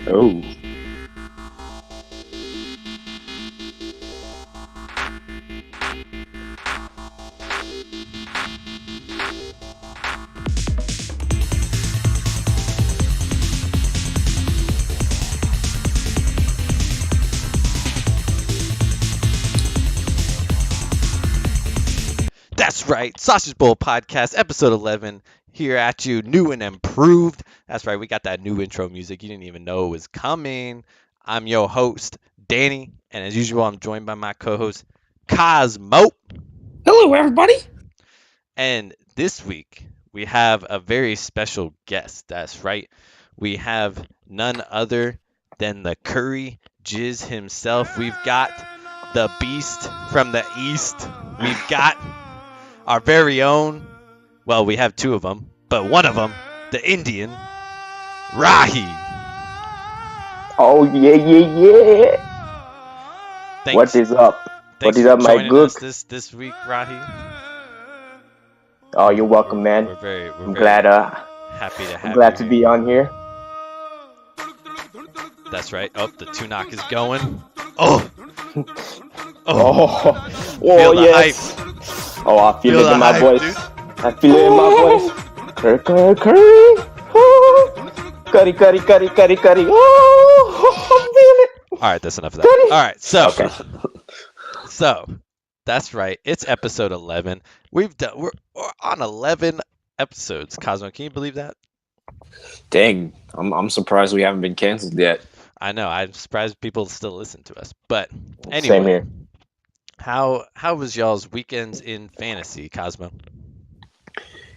Oh, That's right, Sausage Bowl Podcast, episode 11, here at you, new and improved. That's right, we got that new intro music. You didn't even know it was coming. I'm your host, Danny, and as usual, I'm joined by my co host, Cosmo. hello, everybody. And this week, we have a very special guest. That's right, we have none other than the Curry Jizz himself. We've got the beast from the east. We've got our very own, well, we have two of them, but one of them, the Indian, Rahi. Oh, yeah. Thanks, What is up? thanks What is for up, my joining us gook? this week, Rahi. Oh, you're welcome, man. We're I'm very glad. happy to I'm have glad you to here. be on here. That's right. Oh, the Tunok is going. Oh, Oh, feel the yes. Oh, I feel Feel it the in my hype, voice. dude. I feel it in my voice. Curry. Oh, curry. Oh, I feel it. All right, that's enough of that. Curry. All right, so Okay. so that's right. It's episode 11. We're on 11 episodes. Cosmo, can you believe that? Dang, I'm surprised we haven't been canceled yet. I know. I'm surprised people still listen to us. But anyway, Same here. how was y'all's weekends in fantasy, Cosmo?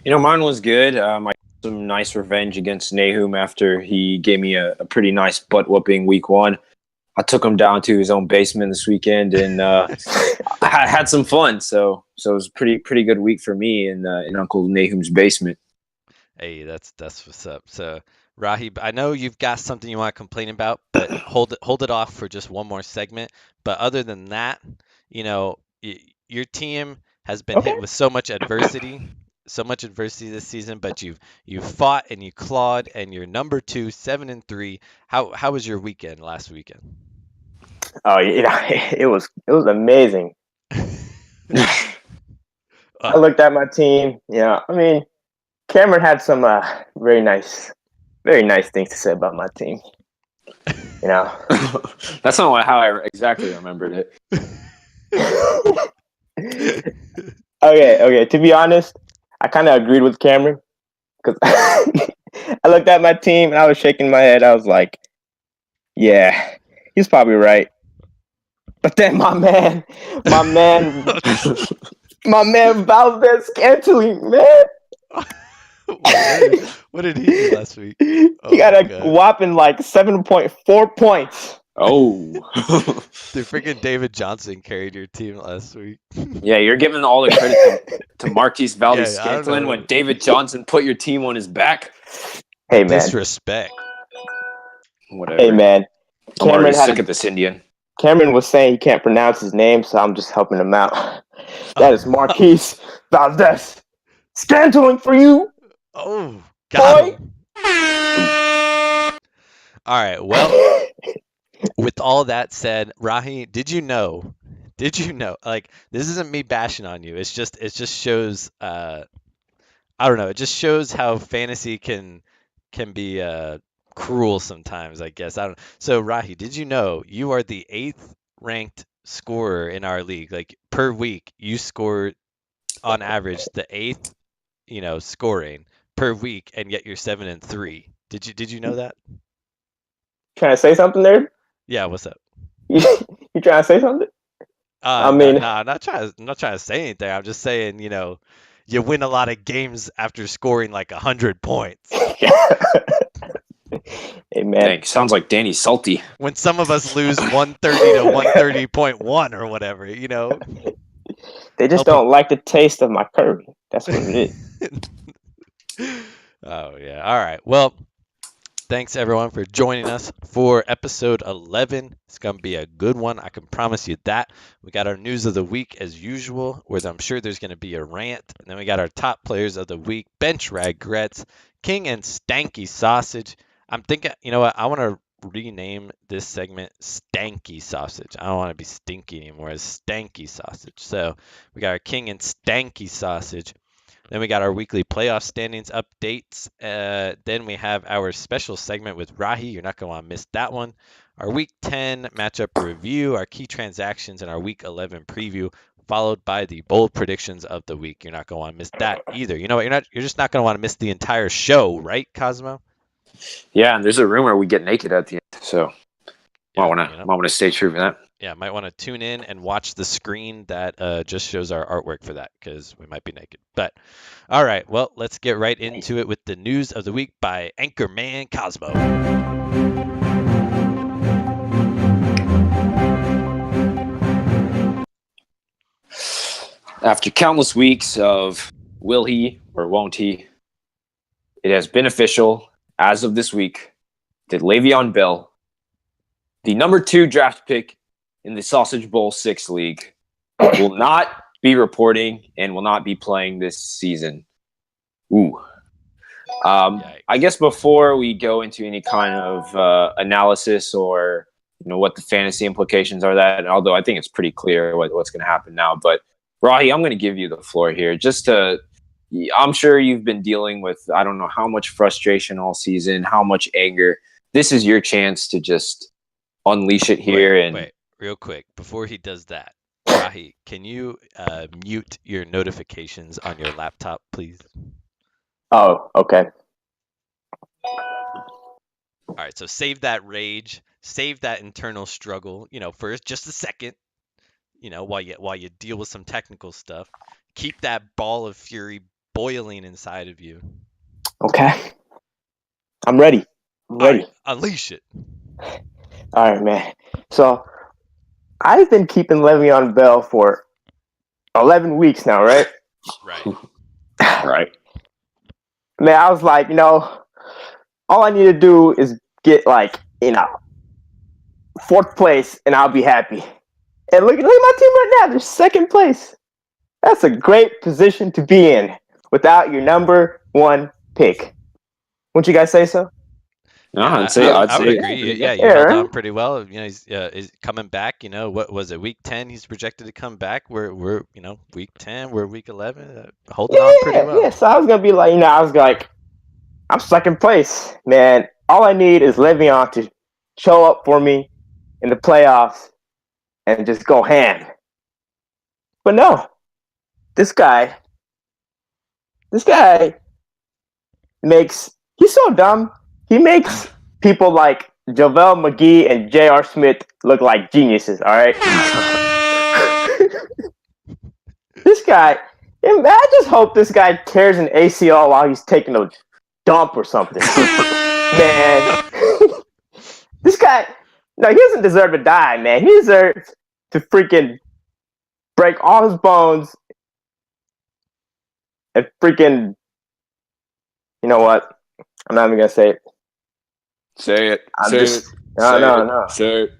Mine was good. I got some nice revenge against Nahum after he gave me a pretty nice butt whooping week one. I took him down to his own basement this weekend, and I had some fun. So it was a pretty good week for me in Uncle Nahum's basement. Hey, that's what's up. So, Rahib, I know you've got something you want to complain about, but hold it off for just one more segment. But other than that, your team has been hit Okay. with so much adversity this season, but you've fought and you clawed, and you're number 2, 7-3. How was your weekend last weekend? Oh, it was amazing. I looked at my team. Yeah, I mean, Cameron had some very nice things to say about my team. That's not how I exactly remembered it. Okay. To be honest, I kind of agreed with Cameron because I looked at my team and I was shaking my head. I was like, "Yeah, he's probably right." But then my man Valdez Scantling, man. What did he do last week? He got a whopping like 7.4 points. Oh, Dude, freaking David Johnson carried your team last week. yeah, you're giving all the credit to Marquise Valdez Yeah, I don't Scantling know. when David Johnson put your team on his back. Hey man, Disrespect. Whatever. hey man. I'm already sick of this Indian. Cameron was saying he can't pronounce his name, so I'm just helping him out. That is Marquise Valdez Scantling for you. Oh, got Boy. him. All right. Well, with all that said, Rahi, did you know? Like, this isn't me bashing on you. It just shows. I don't know. It just shows how fantasy can be cruel sometimes. I guess I don't. So, Rahi, did you know you are the 8th ranked scorer in our league? Like per week, you score on average the 8th, scoring per week, and yet you're 7-3. Did you know that? Trying to say something there? Yeah. What's up? You trying to say something? I No, mean- no, I'm not trying to say anything. I'm just saying, you win a lot of games after scoring like 100 points. Hey man, Dang, sounds like Danny Salty. When some of us lose 130 to 130.1 or whatever, they just don't like the taste of my curry. That's what it is. Oh yeah. All right. Well, thanks everyone for joining us for episode 11. It's gonna be a good one. I can promise you that. We got our news of the week as usual, where I'm sure there's gonna be a rant, and then we got our top players of the week: Bench Regrets, King and Stanky Sausage. I'm thinking, you know what? I want to rename this segment Stanky Sausage. I don't want to be stinky anymore. It's Stanky Sausage. So we got our King and Stanky Sausage. Then we got our weekly playoff standings updates. Then we have our special segment with Rahi. You're not going to want to miss that one. Our Week 10 matchup review, our key transactions, and our Week 11 preview, followed by the bold predictions of the week. You're not going to want to miss that either. You know what? You're just not going to want to miss the entire show, right, Cosmo? Yeah, and there's a rumor we get naked at the end, so might want to stay true for that. Yeah, might want to tune in and watch the screen that just shows our artwork for that, because we might be naked. But all right, well, let's get right into it with the news of the week by Anchorman Cosmo. After countless weeks of will he or won't he, it has been official as of this week that Le'Veon Bell, the number 2 draft pick in the Sausage Bowl 6 League, will not be reporting and will not be playing this season. Ooh. I guess before we go into any kind of analysis or what the fantasy implications are, that although I think it's pretty clear what's going to happen now, but Rahi, I'm going to give you the floor here. I'm sure you've been dealing with, I don't know how much frustration all season, how much anger. This is your chance to just unleash it here. Wait, real quick, before he does that, Rahi, can you mute your notifications on your laptop, please? Oh, okay. All right, so save that rage, save that internal struggle, for just a second, while you deal with some technical stuff. Keep that ball of fury boiling inside of you. Okay. I'm ready. All right, unleash it. All right, man. So I've been keeping Le'Veon Bell for 11 weeks now, right? Right. Right. Man, I was like, all I need to do is get 4th place and I'll be happy. And look at my team right now. They're 2nd place. That's a great position to be in without your number 1 pick. Wouldn't you guys say so? No, Yeah, I would agree. Yeah, you held on pretty well. He's coming back. What was it? Week 10, he's projected to come back. We're week 10. We're week 11. Holding on pretty well. Yeah. So I was gonna be like, I was like, I'm 2nd place, man. All I need is Le'Veon to show up for me in the playoffs and just go ham. But no, this guy he's so dumb. He makes people like JaVale McGee and J.R. Smith look like geniuses, all right? This guy, I just hope this guy tears an ACL while he's taking a dump or something. Man, this guy, no, he doesn't deserve to die, man. He deserves to freaking break all his bones and freaking, you know what? I'm not even going to say it. Say it. No. Say it.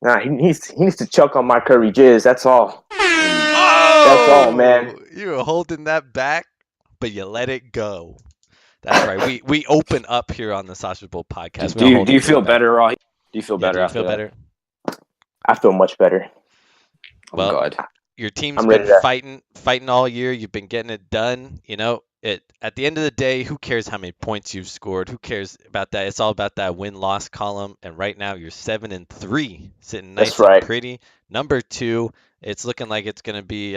Nah, he needs to choke on my curry jizz. That's all. Oh! That's all, man. You were holding that back, but you let it go. That's right. We open up here on the Sausage Bowl podcast. Do you feel better, Rahi? Do you feel better after that? Better? I feel much better. Well, God. Your team's been fighting all year. You've been getting it done. At the end of the day, who cares how many points you've scored? Who cares about that? It's all about that win-loss column. And right now, you're 7-3, sitting nice and pretty. Number 2, it's looking like it's going to be.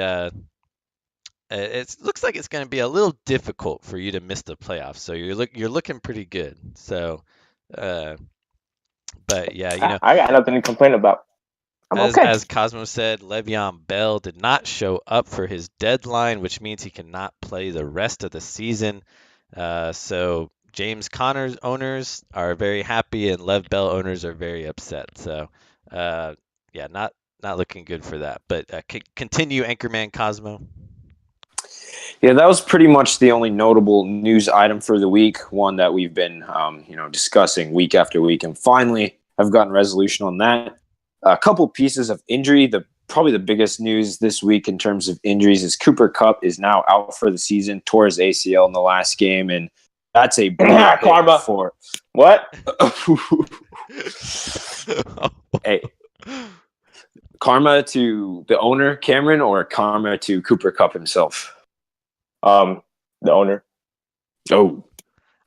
It looks like it's going to be a little difficult for you to miss the playoffs. So you're looking pretty good. So, but yeah, I got nothing to complain about. As Cosmo said, Le'Veon Bell did not show up for his deadline, which means he cannot play the rest of the season. So James Conner's owners are very happy, and Lev Bell owners are very upset. So, not looking good for that. But continue, Anchorman Cosmo. Yeah, that was pretty much the only notable news item for the week. One that we've been, discussing week after week, and finally, I've gotten resolution on that. A couple pieces of injury. Probably the biggest news this week in terms of injuries is Cooper Kupp is now out for the season, tore his ACL in the last game, and That's a brutal hit Karma. for. What? Hey, karma to the owner, Cameron, or karma to Cooper Cup himself? The owner. Oh,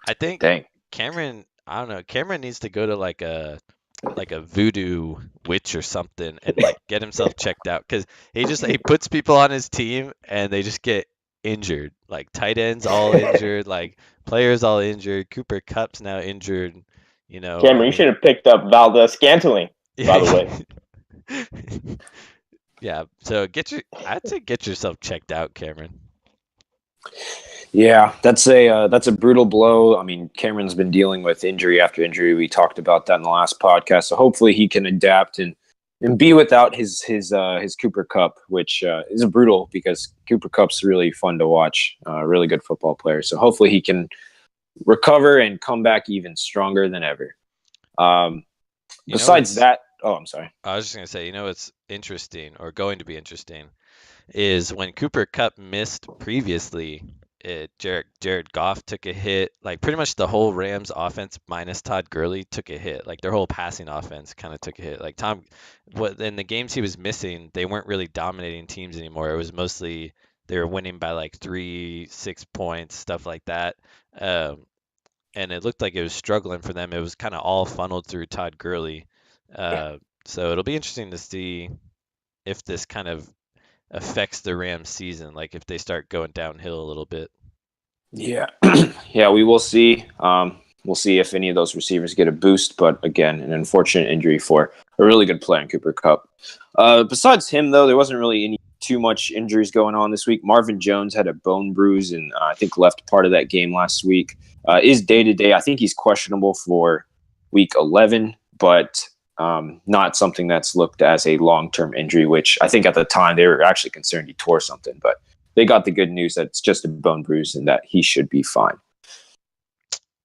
I think dang. Cameron, I don't know. Cameron needs to go to like a voodoo witch or something and like get himself checked out because he puts people on his team and they just get injured. Like tight ends all injured, like players all injured. Cooper Cup's now injured. You know, Cameron, you should have picked up Valdez Scantling, by the way. Yeah, so I'd say get yourself checked out, Cameron. Yeah, that's a brutal blow. I mean, Cameron's been dealing with injury after injury. We talked about that in the last podcast. So hopefully he can adapt and be without his Cooper Cup, which is brutal because Cooper Cup's really fun to watch. Really good football player. So hopefully he can recover and come back even stronger than ever. Besides that, I'm sorry. I was just gonna say, what's interesting or going to be interesting is when Cooper Cup missed previously. Jared Goff took a hit. Like pretty much the whole Rams offense minus Todd Gurley took a hit. Like their whole passing offense kind of took a hit. Like in the games he was missing, they weren't really dominating teams anymore. It was mostly they were winning by like 3-6 points, stuff like that. And it looked like it was struggling for them. It was kind of all funneled through Todd Gurley. So it'll be interesting to see if this kind of affects the Rams season, like if they start going downhill a little bit. Yeah. Yeah, we will see. We'll see if any of those receivers get a boost, but again, an unfortunate injury for a really good player in Cooper Cup. Besides him, though, there wasn't really too much injuries going on this week. Marvin Jones had a bone bruise and I think left part of that game last week. Is day-to-day. I think he's questionable for week 11, but not something that's looked as a long-term injury, which I think at the time they were actually concerned he tore something, but they got the good news that it's just a bone bruise and that he should be fine.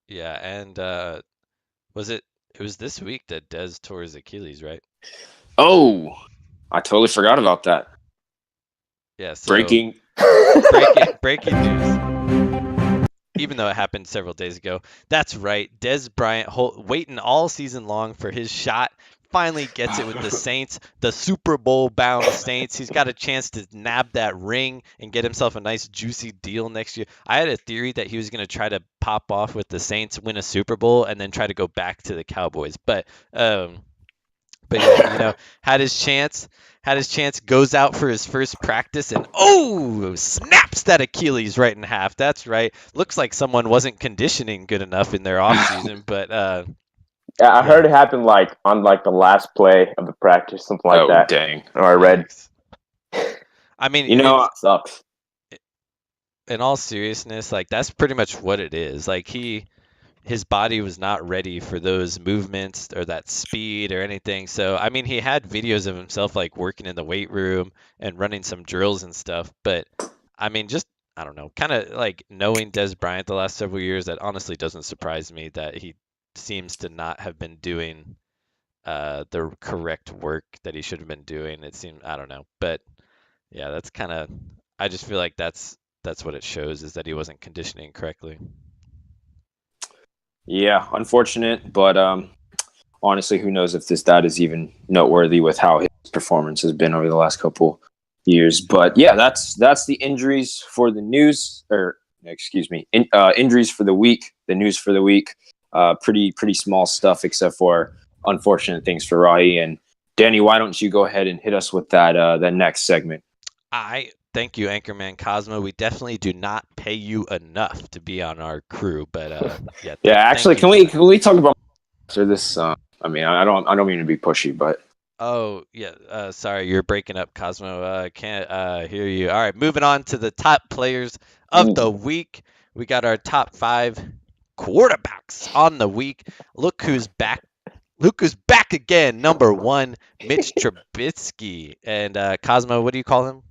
Yeah, and it was this week that Dez tore his Achilles, right? Oh, I totally forgot about that. Yeah, so breaking news. Even though it happened several days ago. That's right. Dez Bryant waiting all season long for his shot. Finally gets it with the Saints, the Super Bowl bound Saints. He's got a chance to nab that ring and get himself a nice juicy deal next year. I had a theory that he was going to try to pop off with the Saints, win a Super Bowl, and then try to go back to the Cowboys. But yeah, had his chance, goes out for his first practice and snaps that Achilles right in half. That's right. Looks like someone wasn't conditioning good enough in their offseason, but yeah, I heard it happened like on like the last play of the practice, something like that. Oh, dang. Or I read. I mean, it sucks. In all seriousness, like that's pretty much what it is. Like his body was not ready for those movements or that speed or anything. So, I mean, he had videos of himself like working in the weight room and running some drills and stuff. But, I mean, just, I don't know, kind of like knowing Dez Bryant the last several years, that honestly doesn't surprise me that he seems to not have been doing the correct work that he should have been doing. It seemed, I don't know. But, yeah, that's kind of, I just feel like that's what it shows, is that he wasn't conditioning correctly. Yeah, unfortunate, but honestly, who knows if that is even noteworthy with how his performance has been over the last couple years. But yeah, that's the injuries for the news, or excuse me, injuries for the week. The news for the week, pretty small stuff, except for unfortunate things for Rahi. And Danny, why don't you go ahead and hit us with that next segment? Thank you, Anchorman Cosmo. We definitely do not pay you enough to be on our crew, but yeah. Yeah, actually, can we talk about this? I mean, I don't mean to be pushy, but oh yeah, sorry, you're breaking up, Cosmo. Can't hear you. All right, moving on to the top players of the week. We got our top 5 quarterbacks on the week. Look who's back. Again. Number 1, Mitch Trubisky. And Cosmo, what do you call him?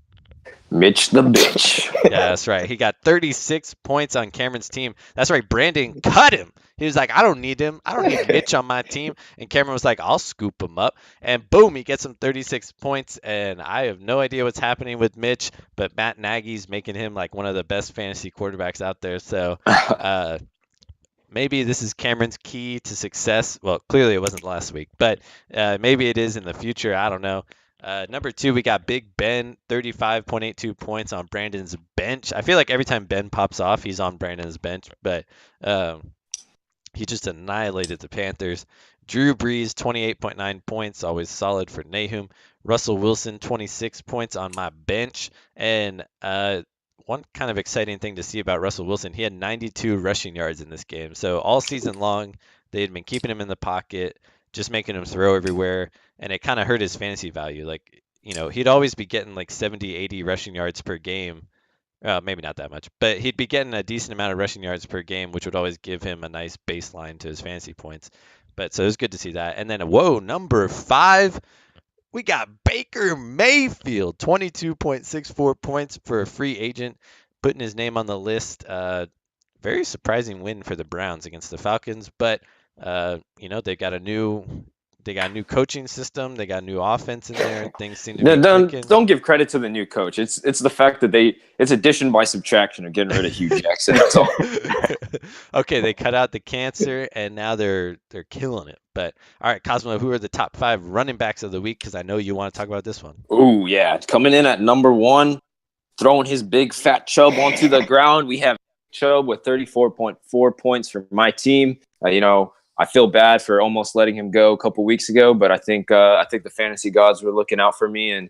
Mitch the bitch. Yeah, that's right. He got 36 points on Cameron's team. That's right. Brandon cut him. He was like, I don't need him. I don't need Mitch on my team. And Cameron was like, I'll scoop him up. And boom, he gets him 36 points. And I have no idea what's happening with Mitch, but Matt Nagy's making him like one of the best fantasy quarterbacks out there. So maybe this is Cameron's key to success. Well, clearly it wasn't last week, but maybe it is in the future. I don't know. Number 2, we got Big Ben, 35.82 points on Brandon's bench. I feel like every time Ben pops off, he's on Brandon's bench, but he just annihilated the Panthers. Drew Brees, 28.9 points, always solid for Nahum. Russell Wilson, 26 points on my bench. And one kind of exciting thing to see about Russell Wilson, he had 92 rushing yards in this game. So all season long, they had been keeping him in the pocket, just making him throw everywhere, and it kind of hurt his fantasy value. Like, he'd always be getting like 70, 80 rushing yards per game. Maybe not that much, but he'd be getting a decent amount of rushing yards per game, which would always give him a nice baseline to his fantasy points. But so it was good to see that. And then, number 5, we got Baker Mayfield, 22.64 points for a free agent, putting his name on the list. Very surprising win for the Browns against the Falcons, but they got a new coaching system. They got a new offense in there. Things seem to be clicking. Don't give credit to the new coach. It's the fact that it's addition by subtraction of getting rid of Hugh Jackson. That's all. Okay, they cut out the cancer and now they're killing it. But all right, Cosmo, who are the top 5 running backs of the week? Because I know you want to talk about this one. Oh yeah, coming in at number 1, throwing his big fat Chubb onto the ground. We have Chubb with 34.4 points for my team. I feel bad for almost letting him go a couple weeks ago, but I think the fantasy gods were looking out for me and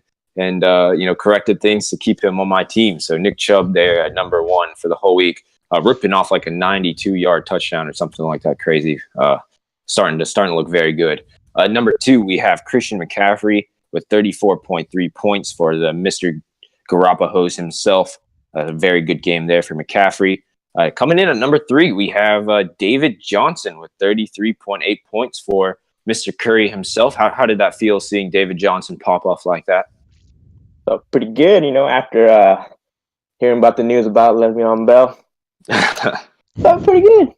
corrected things to keep him on my team. So Nick Chubb there at number 1 for the whole week, ripping off like a 92-yard touchdown or something like that crazy. Starting to look very good. Number 2, we have Christian McCaffrey with 34.3 points for the Mr. Garoppolo himself. A very good game there for McCaffrey. Coming in at number 3, we have David Johnson with 33.8 points for Mr. Curry himself. How did that feel seeing David Johnson pop off like that? Pretty good, after hearing about the news about Le'Veon Bell. Felt pretty good.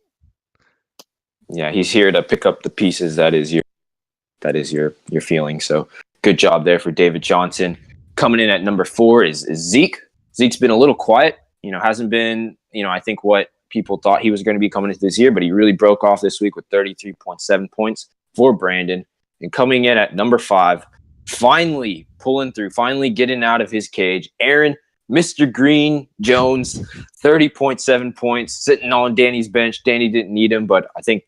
Yeah, he's here to pick up the pieces. That is your feeling. So good job there for David Johnson. Coming in at number 4 is Zeke. Zeke's been a little quiet. Hasn't been, I think what people thought he was going to be coming into this year, but he really broke off this week with 33.7 points for Brandon. And coming in at number 5, finally pulling through, finally getting out of his cage, Aaron, Mr. Green Jones, 30.7 points, sitting on Danny's bench. Danny didn't need him, but I think,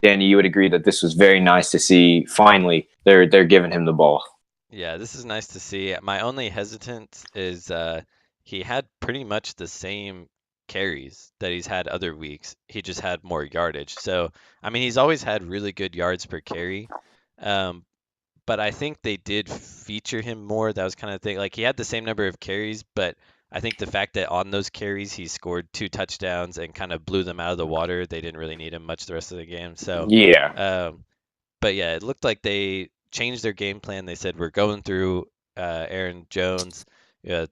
Danny, you would agree that this was very nice to see. Finally, they're giving him the ball. Yeah, this is nice to see. My only hesitance is he had pretty much the same carries that he's had other weeks. He just had more yardage. So, I mean, he's always had really good yards per carry. But I think they did feature him more. That was kind of the thing. Like, he had the same number of carries, but I think the fact that on those carries he scored 2 touchdowns and kind of blew them out of the water, they didn't really need him much the rest of the game. So, yeah. But yeah, it looked like they changed their game plan. They said, we're going through Aaron Jones,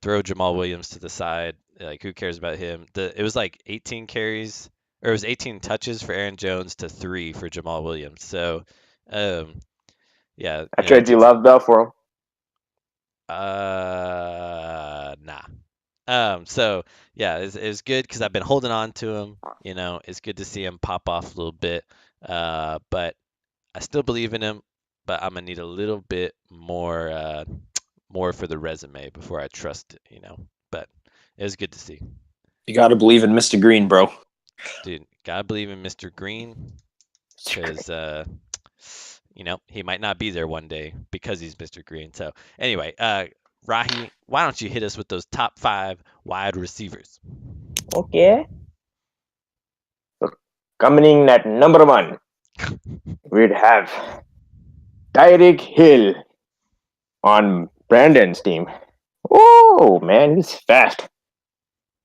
throw Jamal Williams to the side. Like, who cares about him? It was like 18 carries, or it was 18 touches for Aaron Jones to 3 for Jamal Williams. So, yeah. I trade you Love Bell for him. Nah. So yeah, it was good because I've been holding on to him. It's good to see him pop off a little bit. But I still believe in him. But I'm gonna need a little bit more for the resume before I trust it. But it was good to see. You got to believe in Mr. Green, bro. Dude, gotta believe in Mr. Green because he might not be there one day because he's Mr. Green. So anyway, Rahi, why don't you hit us with those top 5 wide receivers? Okay. So coming in at number 1, we'd have Tyreek Hill on Brandon's team. Oh man, he's fast.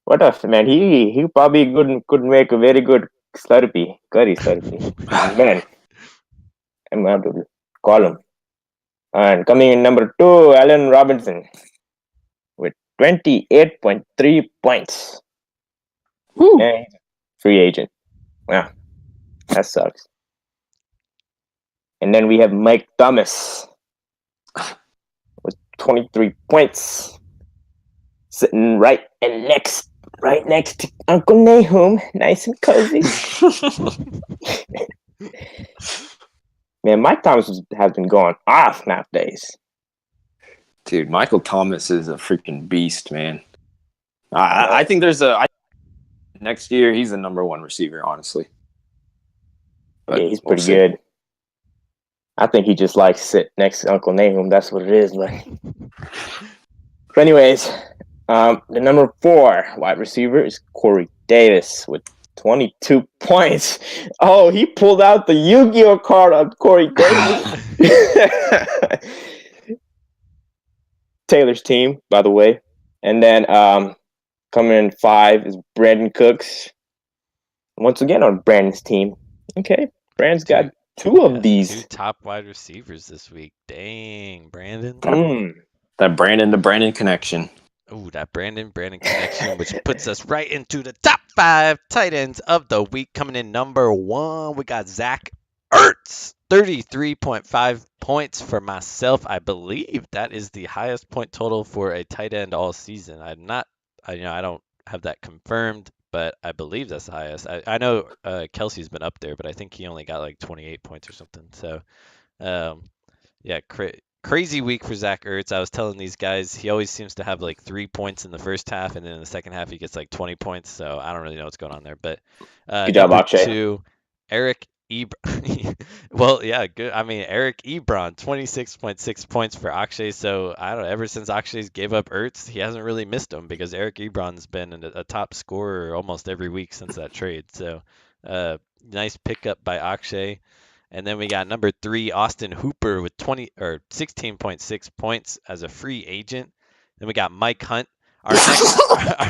What a man! He probably could make a very good curry slurpee. Man, I'm going to call him. And coming in number 2, Allen Robinson with 28.3 points. And he's a free agent. Wow, that sucks. And then we have Mike Thomas with 23 points, sitting right and next right next to Uncle Nahum, nice and cozy. Man, Mike Thomas has been going off nowadays. Dude, Michael Thomas is a freaking beast, man. I think next year he's the number one receiver, honestly. But yeah, he's we'll pretty see. good. I think he just likes to sit next to Uncle Nahum. That's what it is. But anyways, the number 4 wide receiver is Corey Davis with 22 points. Oh, he pulled out the Yu-Gi-Oh card of Corey Davis. Taylor's team, by the way. And then coming in 5 is Brandon Cooks. Once again on Brandon's team. Okay, Brandon's got 2 of these. 2 top wide receivers this week. Dang, Brandon. That Brandon to Brandon connection. Ooh, that Brandon connection, which puts us right into the top 5 tight ends of the week. Coming in number 1, we got Zach Ertz, 33.5 points for myself. I believe that is the highest point total for a tight end all season. I don't have that confirmed, but I believe that's the highest. I know Kelsey's been up there, but I think he only got like 28 points or something. So, yeah, crazy week for Zach Ertz. I was telling these guys he always seems to have like 3 points in the first half, and then in the second half he gets like 20 points. So I don't really know what's going on there. But Good job, number Akshay. 2, Eric Ebron. Well, yeah, good. I mean, Eric Ebron, 26.6 points for Akshay. So I don't know. Ever since Akshay's gave up Ertz, he hasn't really missed him because Eric Ebron's been a top scorer almost every week since that trade. So nice pickup by Akshay. And then we got number 3, Austin Hooper with 16.6 points as a free agent. Then we got Mike Hunt, our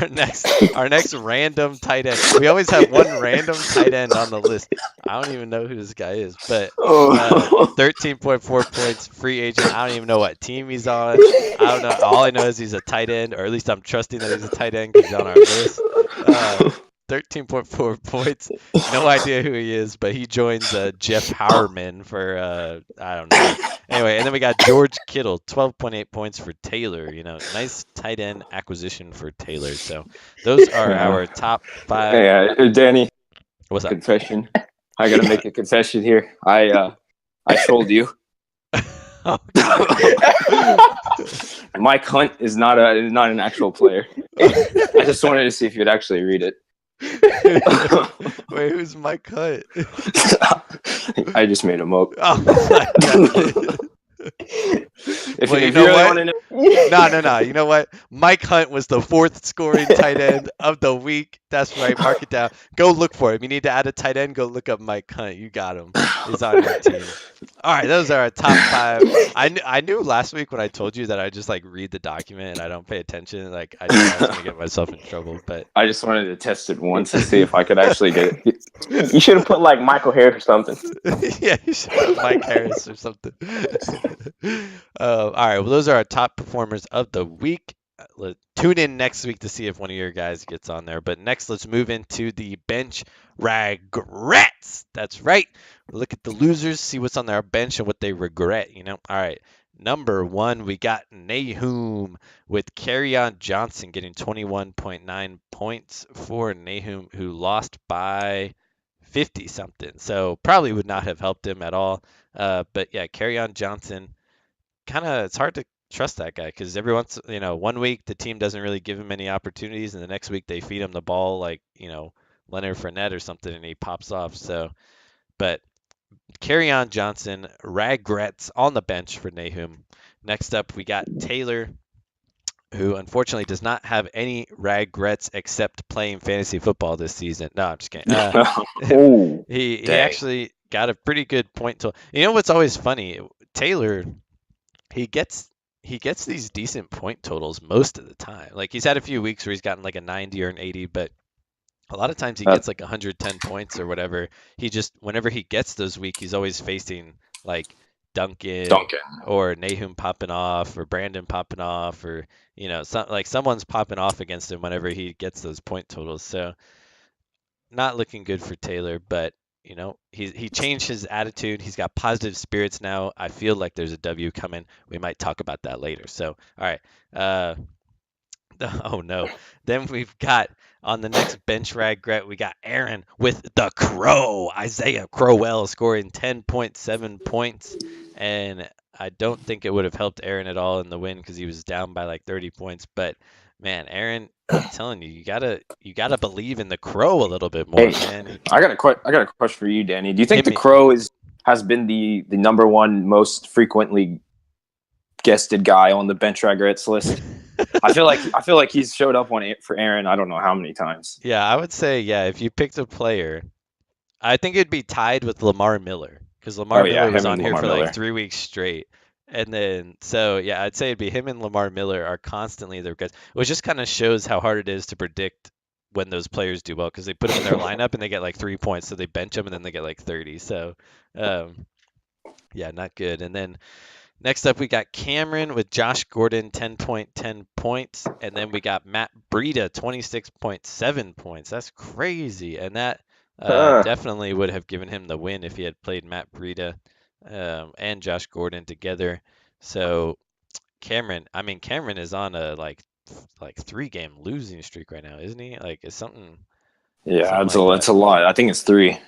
next random tight end. We always have one random tight end on the list. I don't even know who this guy is, but 13.4 points, free agent. I don't even know what team he's on. I don't know. All I know is he's a tight end, or at least I'm trusting that he's a tight end because he's on our list. 13.4 points. No idea who he is, but he joins Jeff Howerman for I don't know. Anyway, and then we got George Kittle, 12.8 points for Taylor. Nice tight end acquisition for Taylor. So those are our top 5. Hey, Danny. What's up? Confession. I gotta make a confession here. I trolled you. Mike Hunt is not an actual player. I just wanted to see if you'd actually read it. Wait, who's Mike Hunt? I just made him up. Oh my God. If Well, you you know really what? want to know, No. You know what? Mike Hunt was the 4th scoring tight end of the week. That's right. Mark it down. Go look for him. You need to add a tight end. Go look up Mike Hunt. You got him. He's on your team. All right, those are our top 5. I knew last week when I told you that I just like read the document and I don't pay attention. Like I was gonna get myself in trouble, but I just wanted to test it once to see if I could actually get it. You should have put like Michael Harris or something. yeah, you should have Mike Harris or something. All right, well, those are our top performers of the week. Tune in next week to see if one of your guys gets on there. But next, let's move into the bench regrets. That's right. Look at the losers, see what's on their bench and what they regret. All right. Number 1, we got Nahum with Kerryon Johnson getting 21.9 points for Nahum, who lost by 50 something. So probably would not have helped him at all. But yeah, Kerryon Johnson, it's hard to trust that guy because every once, 1 week the team doesn't really give him any opportunities, and the next week they feed him the ball like, Leonard Fournette or something, and he pops off. So, but Kerryon Johnson, regrets on the bench for Nahum. Next up, we got Taylor, who unfortunately does not have any regrets except playing fantasy football this season. No, I'm just kidding. He actually got a pretty good point total. You know what's always funny? Taylor, he gets these decent point totals most of the time. Like he's had a few weeks where he's gotten like a 90 or an 80, but a lot of times he gets like 110 points or whatever. Whenever he gets those weeks, he's always facing like Duncan or Nahum popping off or Brandon popping off or someone's popping off against him whenever he gets those point totals. So not looking good for Taylor, but he changed his attitude. He's got positive spirits now. I feel like there's a W coming. We might talk about that later. So all right, Oh no. Then we've got on the next bench regret, we got Aaron with the Crow, Isaiah Crowell scoring 10.7 points. And I don't think it would have helped Aaron at all in the win because he was down by like 30 points. But man, Aaron, I'm telling you, you gotta believe in the Crow a little bit more, Hey, man. I got a question for you, Danny. Do you think Hit the me. Crow has been the number one most frequently guested guy on the bench regrets list? I feel like he's showed up on it for Aaron. I don't know how many times. Yeah, I would say, yeah, if you picked a player, I think it'd be tied with Lamar Miller because Lamar Oh yeah, Miller was him on and here Lamar for like Miller. 3 weeks straight. And then, so yeah, I'd say it'd be him and Lamar Miller are constantly the guys, which just kind of shows how hard it is to predict when those players do well because they put them in their lineup and they get like 3 points, so they bench them and then they get like 30. So, yeah, not good. And then next up, we got Cameron with Josh Gordon, 10.10 points. And then we got Matt Breida, 26.7 points. That's crazy. And that definitely would have given him the win if he had played Matt Breida and Josh Gordon together. So Cameron is on a like 3-game losing streak right now, isn't he? Like, it's something Yeah, like that. it's a lot. I think it's 3. I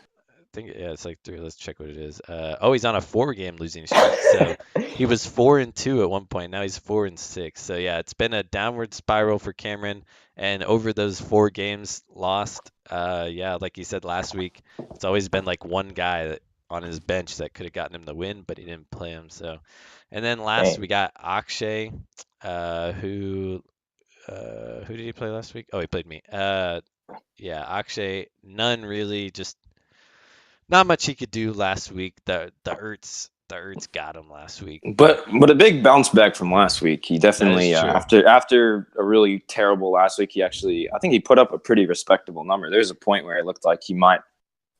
think it's like 3. Let's check what it is. He's on a 4-game losing streak. So he was 4-2 at one point. Now he's 4-6. So yeah, it's been a downward spiral for Cameron. And over those 4 games lost, yeah, like you said last week, it's always been like one guy on his bench that could have gotten him the win, but he didn't play him. So, and then last Dang. we got Akshay, who did he play last week? Oh, he played me. Yeah, Akshay, none really, just not much he could do last week. The Ertz got him last week. But a big bounce back from last week. He definitely true. after a really terrible last week, I think he put up a pretty respectable number. There's a point where it looked like he might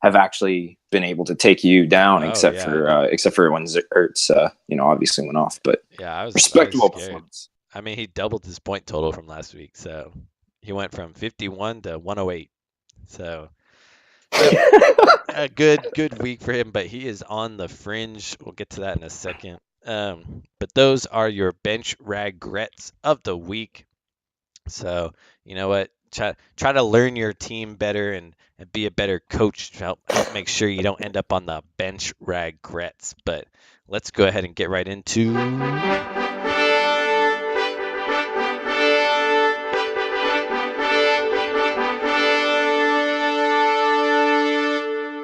have actually been able to take you down, except for when Ertz obviously went off. But yeah, I was respectable scared. performance. I mean, he doubled his point total from last week, so he went from 51 to 108. So a good week for him, but he is on the fringe. We'll get to that in a second. But those are your bench regrets of the week. So you know what? Try to learn your team better and be a better coach to help make sure you don't end up on the bench regrets. But let's go ahead and get right into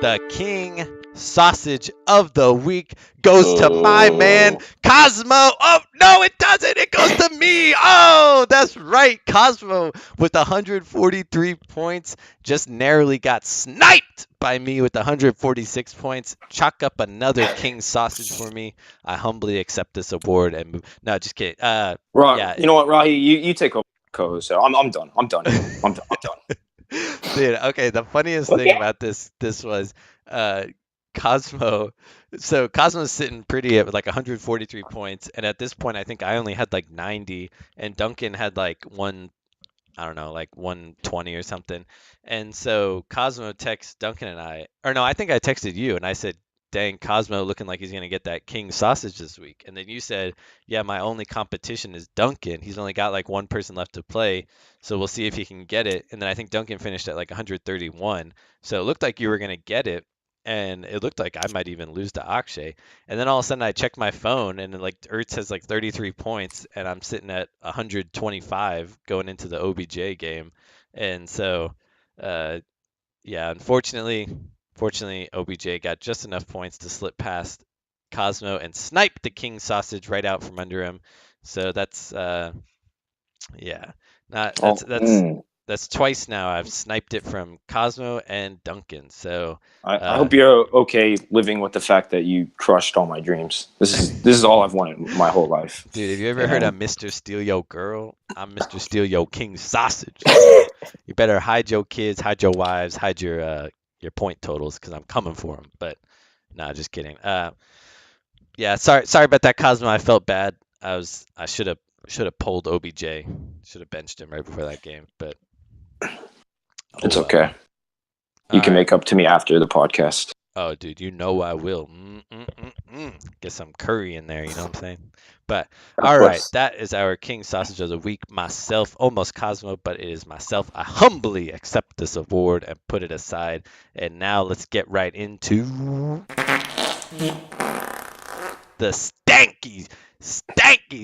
the King Sausage of the Week goes to my man Cosmo. Oh no, it doesn't. It goes to me. Oh, that's right. Cosmo with 143 points just narrowly got sniped by me with 146 points. Chalk up another King Sausage for me. I humbly accept this award and move. No, just kidding. Yeah. You know what, Rahi? You take over co-host. So I'm done. I'm done. Dude, okay, the funniest thing about this was Cosmo. So Cosmo's sitting pretty at like 143 points, and at this point I think I only had like 90 and Duncan had like I don't know, like 120 or something. And so Cosmo texts Duncan and I think I texted you and I said, dang, Cosmo looking like he's going to get that King Sausage this week. And then you said, yeah, my only competition is Duncan. He's only got like one person left to play. So we'll see if he can get it. And then I think Duncan finished at like 131. So it looked like you were going to get it. And it looked like I might even lose to Akshay. And then all of a sudden I checked my phone and like Ertz has like 33 points and I'm sitting at 125 going into the OBJ game. And so, yeah, unfortunately, OBJ got just enough points to slip past Cosmo and snipe the King Sausage right out from under him. So that's yeah, that's twice now I've sniped it from Cosmo and Duncan. So I hope you're okay living with the fact that you crushed all my dreams. This is all I've wanted my whole life. Dude, have you ever heard of Mr. Steal Yo Girl? I'm Mr. Steal Yo King Sausage. You better hide your kids, hide your wives, hide your point totals because I'm coming for them. But nah, just kidding. Yeah, sorry about that, Cosmo. I felt bad. I should have pulled OBJ. Should have benched him right before that game. But it's okay. You can make up to me after the podcast. Oh, dude, you know I will. Get some curry in there, you know what I'm saying? But Of all right, course. that is our King Sausage of the Week. Myself, almost Cosmo, but it is myself. I humbly accept this award and put it aside. And now let's get right into the stanky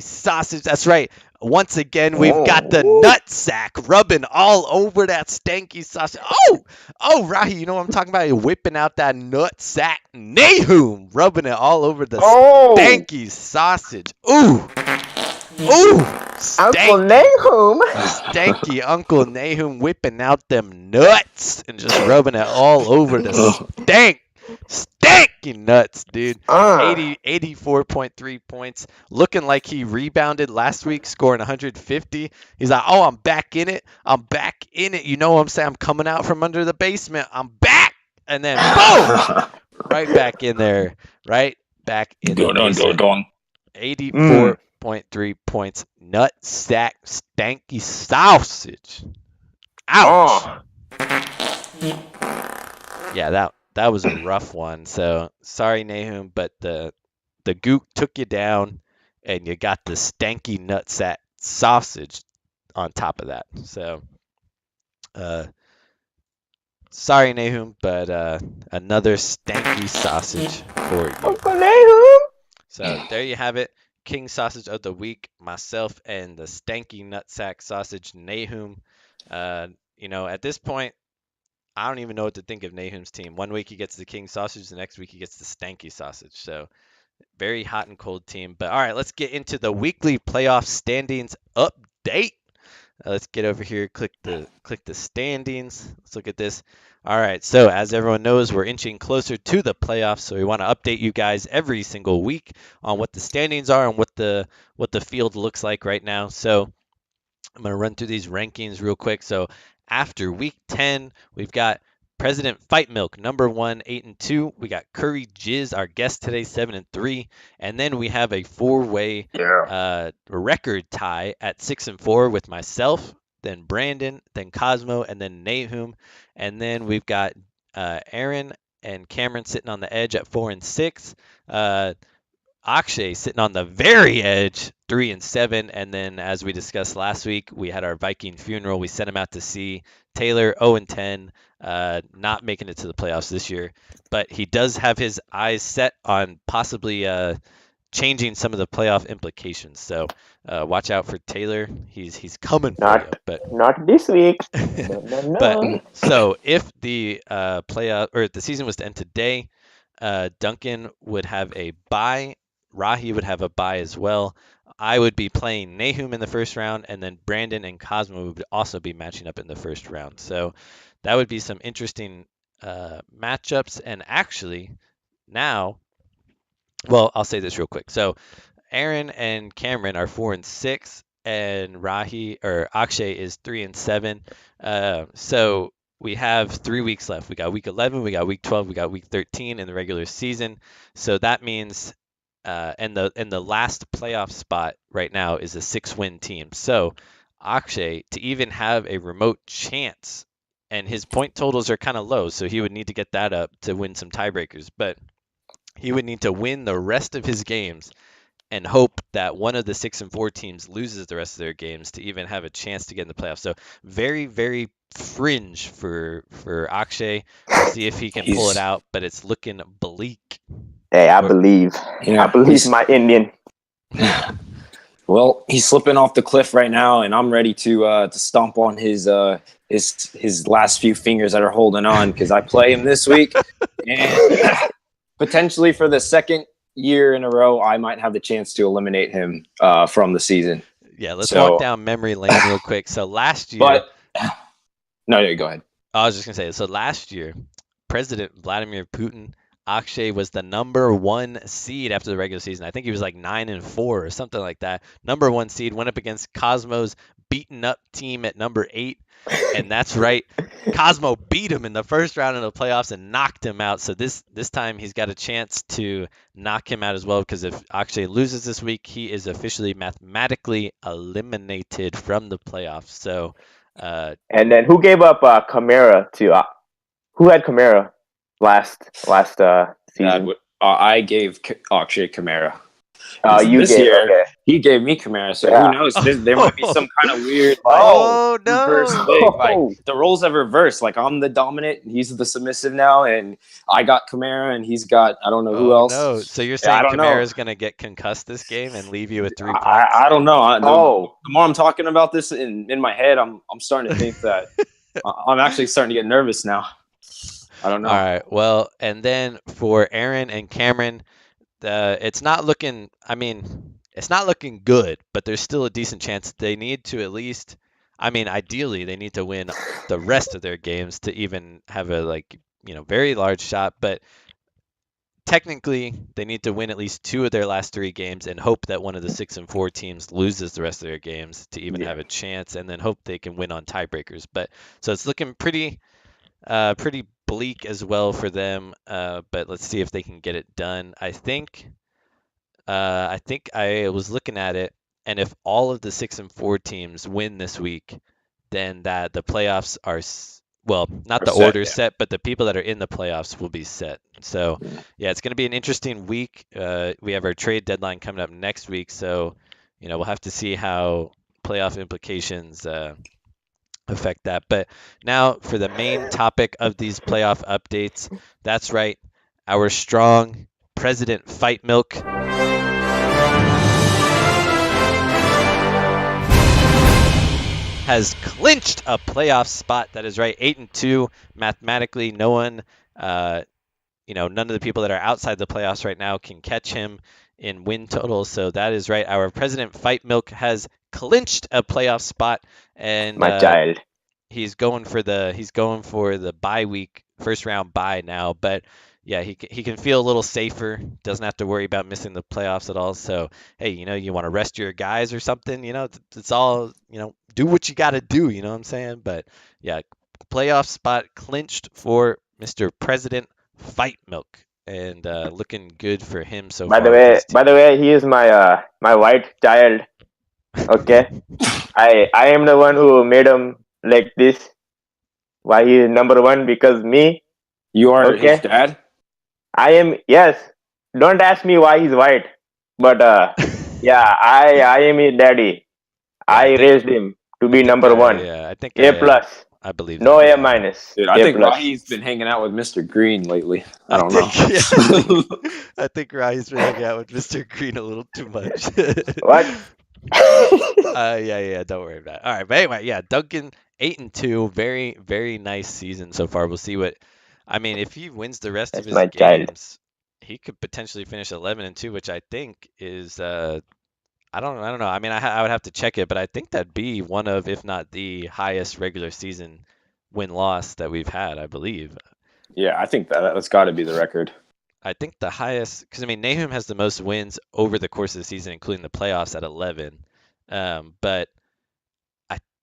sausage. That's right. Once again, we've got the nut sack rubbing all over that stanky sausage. Oh, Rahi, you know what I'm talking about? You're whipping out that nut sack Nahum, rubbing it all over the stanky sausage. Ooh, Uncle stanky. Nahum. Stanky Uncle Nahum whipping out them nuts and just rubbing it all over the stanky nuts, dude. 84.3 points. Looking like he rebounded last week, scoring 150. He's like, oh, I'm back in it. I'm back in it. You know what I'm saying? I'm coming out from under the basement. I'm back. And then, boom, right back in there. Right back in the basement. 84.3 points. Nut sack stanky sausage. Ouch. Yeah, that was a rough one. So sorry, Nahum, but the gook took you down, and you got the stanky nutsack sausage on top of that. So, sorry, Nahum, but another stanky sausage for you. Uncle Nahum. So there you have it. King Sausage of the Week, myself, and the stanky nutsack sausage, Nahum. At this point, I don't even know what to think of Nahum's team. One week he gets the King Sausage, the next week he gets the stanky sausage. So very hot and cold team. But all right, let's get into the weekly playoff standings update. Let's get over here, click the standings. Let's look at this. All right, so as everyone knows, we're inching closer to the playoffs, so we want to update you guys every single week on what the standings are and what the field looks like right now. So I'm going to run through these rankings real quick. So after week 10, we've got President Fight Milk, number 1, 8-2. We got Curry Jizz, our guest today, 7-3. And then we have a 4-way record tie at 6-4 with myself, then Brandon, then Cosmo, and then Nahum. And then we've got Aaron and Cameron sitting on the edge at 4-6. Akshay sitting on the very edge, 3-7. And then, as we discussed last week, we had our Viking funeral. We sent him out to sea. Taylor, 0-10, not making it to the playoffs this year. But he does have his eyes set on possibly changing some of the playoff implications. So watch out for Taylor. He's coming for you. But not this week. No. But so if the playoff or the season was to end today, Duncan would have a bye. Rahi would have a bye as well. I would be playing Nahum in the first round, and then Brandon and Cosmo would also be matching up in the first round. So that would be some interesting matchups. And actually, now, well, I'll say this real quick. So Aaron and Cameron are 4-6, and Rahi or Akshay is 3-7. So we have 3 weeks left. We got week 11, we got week 12, we got week 13 in the regular season. So that means and the last playoff spot right now is a 6-win team. So Akshay, to even have a remote chance, and his point totals are kind of low, so he would need to get that up to win some tiebreakers. But he would need to win the rest of his games and hope that one of the 6-4 teams loses the rest of their games to even have a chance to get in the playoffs. So very, very fringe for Akshay. We'll see if he can pull it out, but it's looking bleak. Hey, I believe. I believe my Indian. Well, he's slipping off the cliff right now, and I'm ready to stomp on his last few fingers that are holding on because I play him this week, and potentially for the second year in a row, I might have the chance to eliminate him from the season. Yeah, let's walk down memory lane real quick. So last year, no, go ahead. I was just gonna say. So last year, President Vladimir Putin. Akshay was the number 1 seed after the regular season. I think he was like 9-4 or something like that. Number 1 seed, went up against Cosmo's beaten up team at number 8. And that's right. Cosmo beat him in the first round of the playoffs and knocked him out. So this time he's got a chance to knock him out as well, because if Akshay loses this week, he is officially mathematically eliminated from the playoffs. So and then who gave up Kamara to who had Kamara last season? I gave Akshay Kamara. You This gave year, okay. he gave me Kamara, so Yeah. who knows? There might be some kind of weird like Oh, no. reverse thing. Like the roles have reversed. Like I'm the dominant, and he's the submissive now, and I got Kamara, and he's got I don't know who else. No. So you're Yeah, saying I don't know. Kamara's going to get concussed this game and leave you with 3 points? I don't know. Oh, The more I'm talking about this in my head, I'm starting to think that I'm actually starting to get nervous now. I don't know. All right. Well, and then for Aaron and Cameron, it's not looking. I mean, it's not looking good, but there's still a decent chance they need to at least. I mean, ideally, they need to win the rest of their games to even have a very large shot. But technically, they need to win at least 2 of their last 3 games and hope that one of the 6 and 4 teams loses the rest of their games to even have a chance, and then hope they can win on tiebreakers. But so it's looking pretty bleak as well for them. But let's see if they can get it done. I think I was looking at it, and if all of the 6 and 4 teams win this week, then that the playoffs are not the order set, but the people that are in the playoffs will be set. So yeah, it's going to be an interesting week. We have our trade deadline coming up next week, so we'll have to see how playoff implications affect that. But now for the main topic of these playoff updates. That's right, our strong President Fight Milk has clinched a playoff spot. That is right, 8-2 mathematically. No one, none of the people that are outside the playoffs right now can catch him in win total. So that is right. Our President Fight Milk has clinched a playoff spot, and my child. He's going for the bye week, first round bye now. But yeah, he can feel a little safer. Doesn't have to worry about missing the playoffs at all. So hey, you want to rest your guys or something? It's all do what you got to do. You know what I'm saying? But yeah, playoff spot clinched for Mr. President Fight Milk, and looking good for him so far. By the way, he is my my white child. Okay, I am the one who made him like this. Why he is number 1? Because me. You are his dad? I am, yes. Don't ask me why he's white. But yeah, I am his daddy. I raised him to be number 1. Yeah, I think A plus. I believe. No A minus. Dude, I think Rahi's been hanging out with Mr. Green lately. I don't know. I think Rahi's been hanging out with Mr. Green a little too much. What? Yeah, don't worry about it. All right, but anyway, yeah, Duncan 8-2, very, very nice season so far. We'll see if he wins the rest of his games, he could potentially finish 11-2, which I think is I don't know. I mean, I would have to check it, but I think that'd be one of, if not the highest regular season win-loss that we've had, I believe. Yeah, I think that's got to be the record. I think the highest, because Nahum has the most wins over the course of the season, including the playoffs at 11. But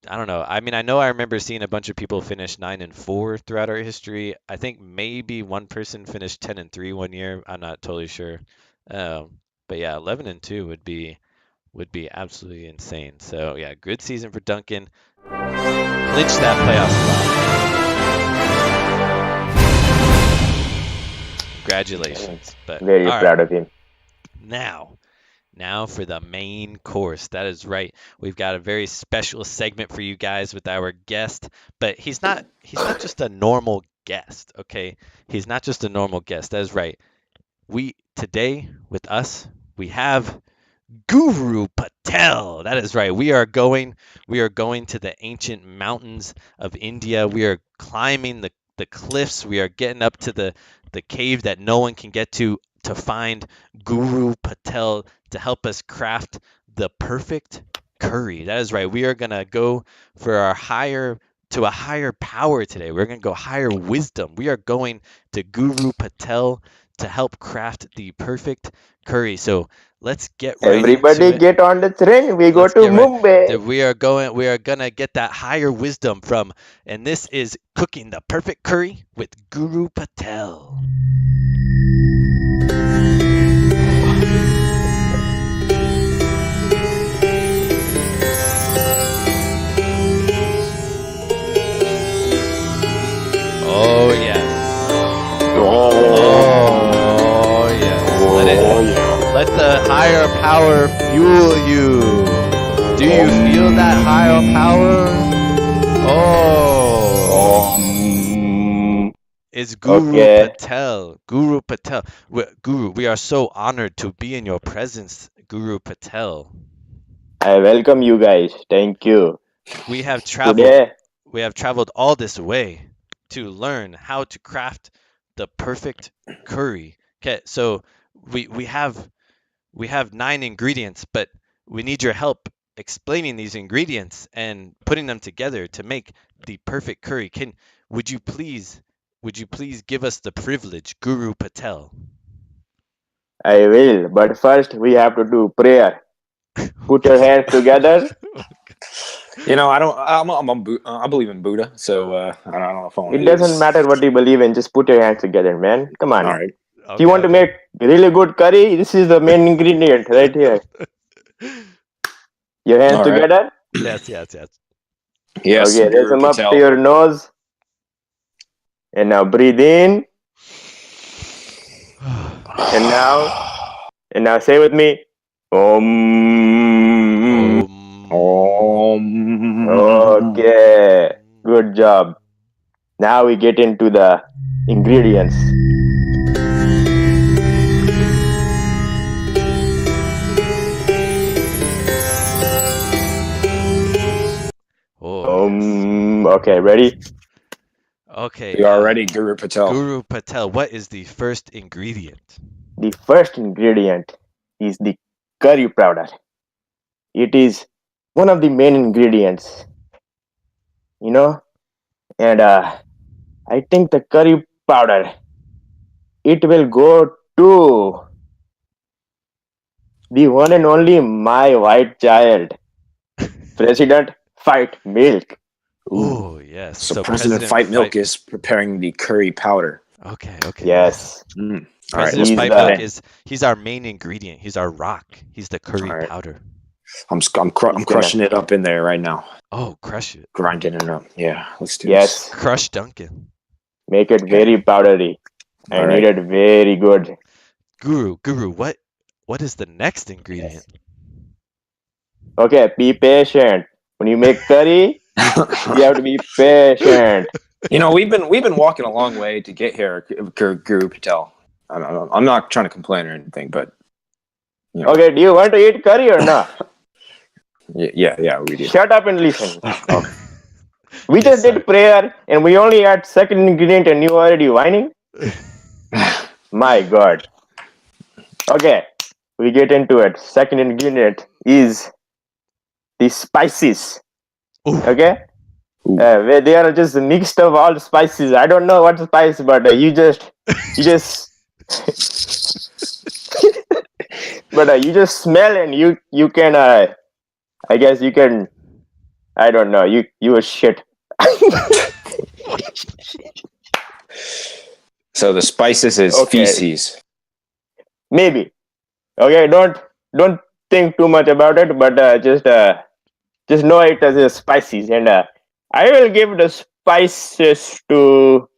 I don't know. I mean, I know I remember seeing a bunch of people finish 9-4 throughout our history. I think maybe one person finished 10-3 one year. I'm not totally sure. But yeah, 11-2 would be absolutely insane. So yeah, good season for Duncan. Clinch that playoff spot. Congratulations. But very proud of him. Now for the main course. That is right. We've got a very special segment for you guys with our guest, but he's not just a normal guest, okay? He's not just a normal guest. That is right. Today with us, we have Guru Patel. That is right. We are going to the ancient mountains of India. We are climbing the cliffs. We are getting up to the cave that no one can get to find Guru Patel to help us craft the perfect curry. That is right. We are going to go for a higher power today. We're going to go higher wisdom. We are going to Guru Patel to help craft the perfect curry. So let's get right Everybody into it. get on the train. We go to Mumbai. We are going to get that higher wisdom from, and this is Cooking the Perfect Curry with Guru Patel. Oh yeah. Oh yeah. higher power fuel you. Do you feel that higher power? Oh, it's Guru Okay. Patel. Guru Patel. Guru, we are so honored to be in your presence, Guru Patel. I welcome you guys. Thank you. We have traveled Today, all this way to learn how to craft the perfect curry. Okay, so we have 9 ingredients, but we need your help explaining these ingredients and putting them together to make the perfect curry. Would you please give us the privilege, Guru Patel? I will. But first, we have to do prayer. Put your hands together. You know, I don't. I believe in Buddha, so I don't know if I want It to doesn't use. matter what you believe in. Just put your hands together, man. Come on. All right. If you want to make really good curry, this is the main ingredient right here. Your hands All right. together. Yes. Yes, Okay, raise Guru them up to Patel. your nose. And now breathe in. And now say with me. Om. Okay. Good job. Now we get into the ingredients. Okay, ready? Okay. You are ready, Guru Patel. Guru Patel, what is the first ingredient? The first ingredient is the curry powder. It is one of the main ingredients, and I think the curry powder, it will go to the one and only my white child, President Fight Milk. Oh, yes. So President Fight Milk is preparing the curry powder. Okay. Yes. All right. President He's Fight the- Milk he's our main ingredient. He's our rock. He's the curry All right. powder. I'm crushing it up in there right now. Oh, crush it. Grinding it up. Yeah, let's do this. Yes. Crush Duncan. Make it very powdery. I All need right. it very good. Guru, what is the next ingredient? Okay, be patient. When you make curry, you have to be patient. You know, we've been walking a long way to get here, Guru Patel. I'm not trying to complain or anything, but you know. Okay, do you want to eat curry or not? Yeah, we do. Shut up and listen. Okay. We just Yes, did prayer and we only add second ingredient and you already whining? My God. Okay, we get into it. Second ingredient is the spices. Ooh. Okay? Ooh. Where they are just mixed of all spices. I don't know what spice, but you just but you just smell and you can I guess you can, I don't know, you a shit. So the spices is Okay. feces. Maybe. Okay, don't think too much about it, but just know it as a spices, and I will give the spices to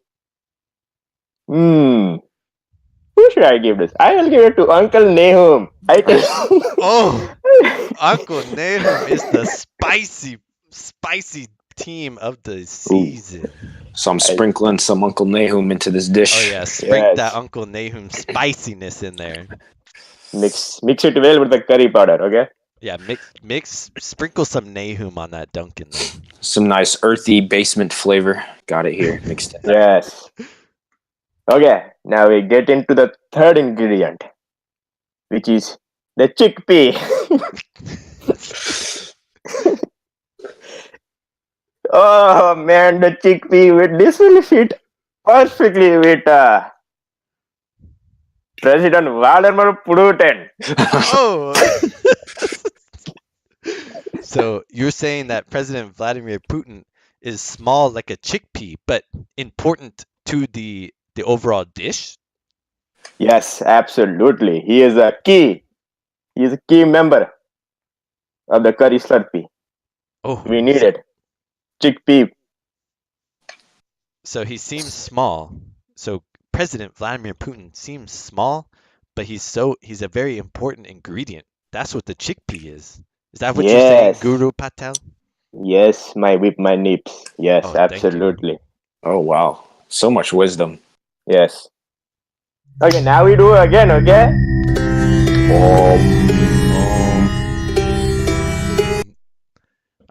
who should I give this? I will give it to Uncle Nahum. I think. Oh, Uncle Nahum is the spicy team of the season. So I'm sprinkling some Uncle Nahum into this dish. Oh yeah, sprinkle Yes. that Uncle Nahum spiciness in there. Mix it well with the curry powder, okay? Yeah, sprinkle some Nahum on that Dunkin'. Then. Some nice earthy basement flavor. Got it here mixed in. Yes. Okay, now we get into the third ingredient, which is the chickpea. Oh man, the chickpea, this will fit perfectly with President Vladimir Putin. Oh. So you're saying that President Vladimir Putin is small like a chickpea, but important to the overall dish? Yes, absolutely. He is a key member of the curry slurpee. Oh, We need it. Chickpea. so he seems small. So President Vladimir Putin seems small, but he's a very important ingredient. That's what the chickpea is. Is that what you're saying, Yes. Guru Patel? Yes, my whip my nips. Yes, Oh, thank you. absolutely. Oh wow, so much wisdom. Yes. Okay, now we do again, okay?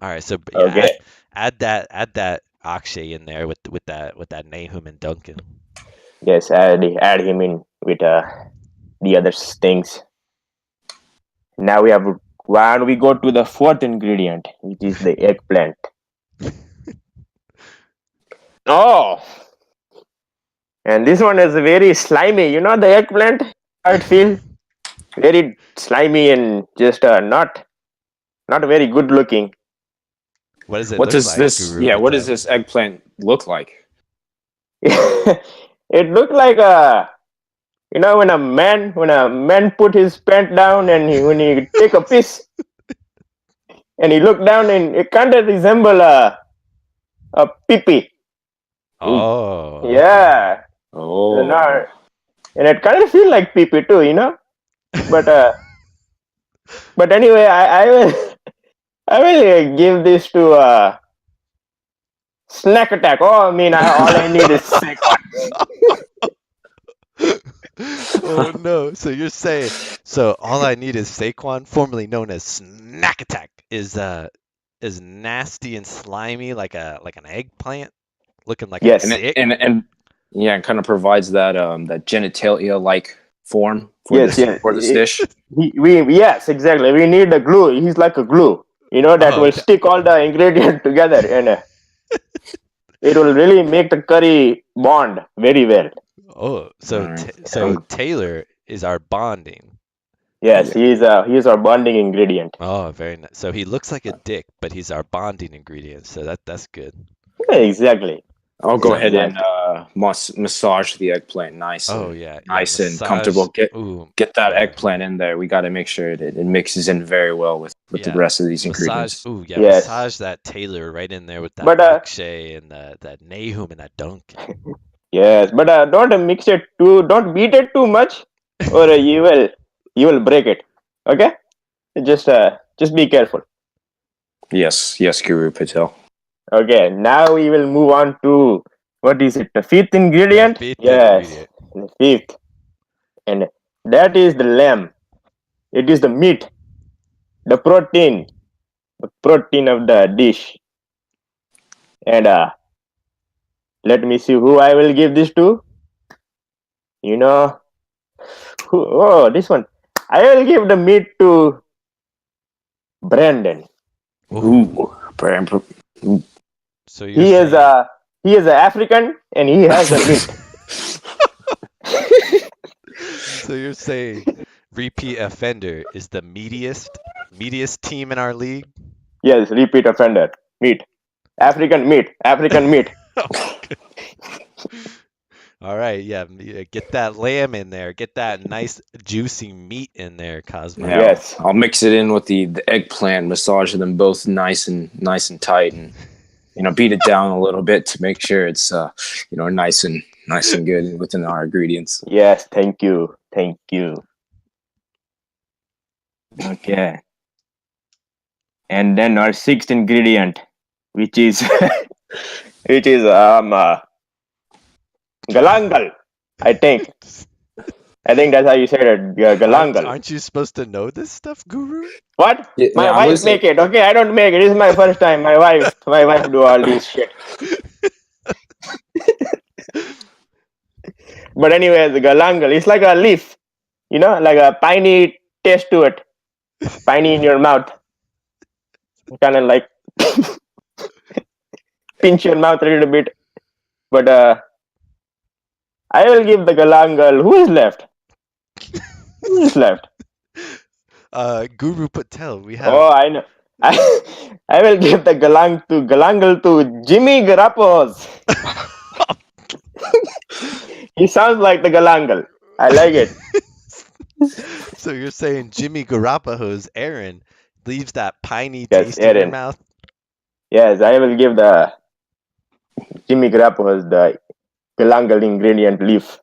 All right, so yeah, Okay. add that Akshay in there with that Nahum and Duncan. Yes, add him in with the other things. Now we go to the fourth ingredient, which is the eggplant. Oh, and this one is very slimy. You know the eggplant? How it feels? Very slimy and just not very good looking. What does it What look does like, this? Guru Yeah, what does Patel? this eggplant look like? It looked like a when a man put his pant down and when he take a piss and he looked down and it kind of resemble a pee. Oh, okay. Yeah, Oh, and it kind of feel like pee too. But anyway, I will I will give this to snack attack. Oh, I mean, all I need is Saquon. Oh no! So you're saying all I need is Saquon, formerly known as Snack Attack, is nasty and slimy like an eggplant, looking like Yes. a dick. and yeah, it kind of provides that that genitalia like form for Yes, this dish. Yes, exactly. We need the glue. He's like a glue, that Oh, will okay. stick all the ingredient together, and it will really make the curry bond very well. Oh, so Alright. Taylor is our bonding. Yes, he is our bonding ingredient. Oh, very nice. So he looks like a dick, but he's our bonding ingredient. So that's good. Yeah, exactly. I'll go ahead and Exactly. massage the eggplant nice. Oh and, yeah, nice and massage- comfortable. Ooh, Get that yeah. eggplant in there. We got to make sure that it mixes in very well with the Yeah, rest of these massage. ingredients. Ooh, yeah, Yes. massage that Taylor right in there with that But Akshay and that Nahum and that Duncan. yes, but don't mix it don't beat it too much, or you will break it. Okay, just be careful. Yes, Guru Patel. Okay, now we will move on to what is it? The fifth ingredient. The fifth yes, ingredient. the fifth, and that is the lamb. It is the meat, the protein of the dish. And let me see who I will give this to. This one. I will give the meat to Brandon. Ooh, So He is an African and he has the meat. So you're saying repeat offender is the meatiest team in our league? Yes, repeat offender. Meat. African meat. All right, yeah, get that lamb in there. Get that nice juicy meat in there, Cosmo. Yeah, Yes. I'll mix it in with the eggplant, massage them both nice and tight, and beat it down a little bit to make sure it's nice and good within our ingredients. Yes, thank you. Okay. And then our sixth ingredient, which is galangal, I think. I think that's how you say it, galangal. Aren't you supposed to know this stuff, Guru? What? Yeah, My I'm wife listening. make it. Okay, I don't make it. This is my first time. My wife do all this shit. But anyway, the galangal, it's like a leaf, like a piney taste to it, piney in your mouth, kind of like pinch your mouth a little bit. But I will give the galangal. Who is left? Guru Patel. We have. Oh, I know. I will give the galangal to Jimmy Garapos. He sounds like the galangal. I like it. So you're saying Jimmy Garoppolo's Aaron leaves that piney Yes, taste in your Aaron. mouth? Yes, I will give the Jimmy Garapos the galangal ingredient leaf.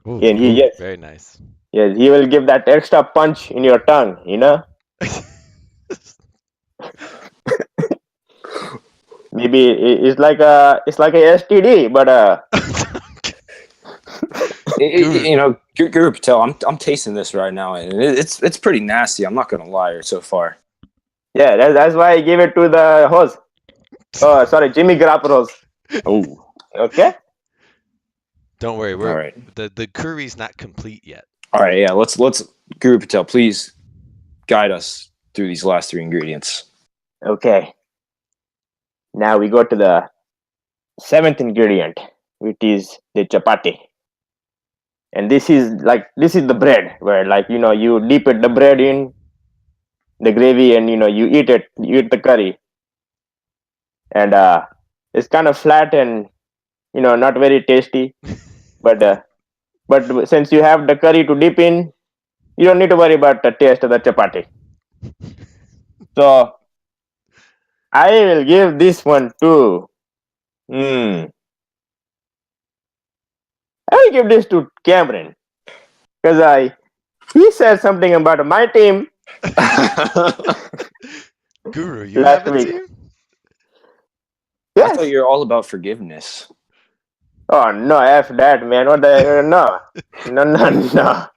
Ooh, And ooh, yes, very nice. Yes, he will give that extra punch in your tongue, you know? Maybe it's like a STD, but Guru Patel, I'm tasting this right now, and it's pretty nasty. I'm not gonna lie. So far, yeah, that's why I gave it to the host. Oh, sorry, Jimmy Garoppolo. oh, Okay. Don't worry, all right, the curry's not complete yet. all right, yeah. Let's Guru Patel, please guide us through these last three ingredients. Okay. Now we go to the seventh ingredient, which is the chapati. And this is the bread where you dip the bread in the gravy and you eat the curry. And it's kind of flat and not very tasty. But since you have the curry to dip in, you don't need to worry about the taste of the chapati. So I will give this one to I will give this to Cameron because he said something about my team Guru, you last have a week. team? I thought Yes. you were all about forgiveness. Oh no, F that man. What the no.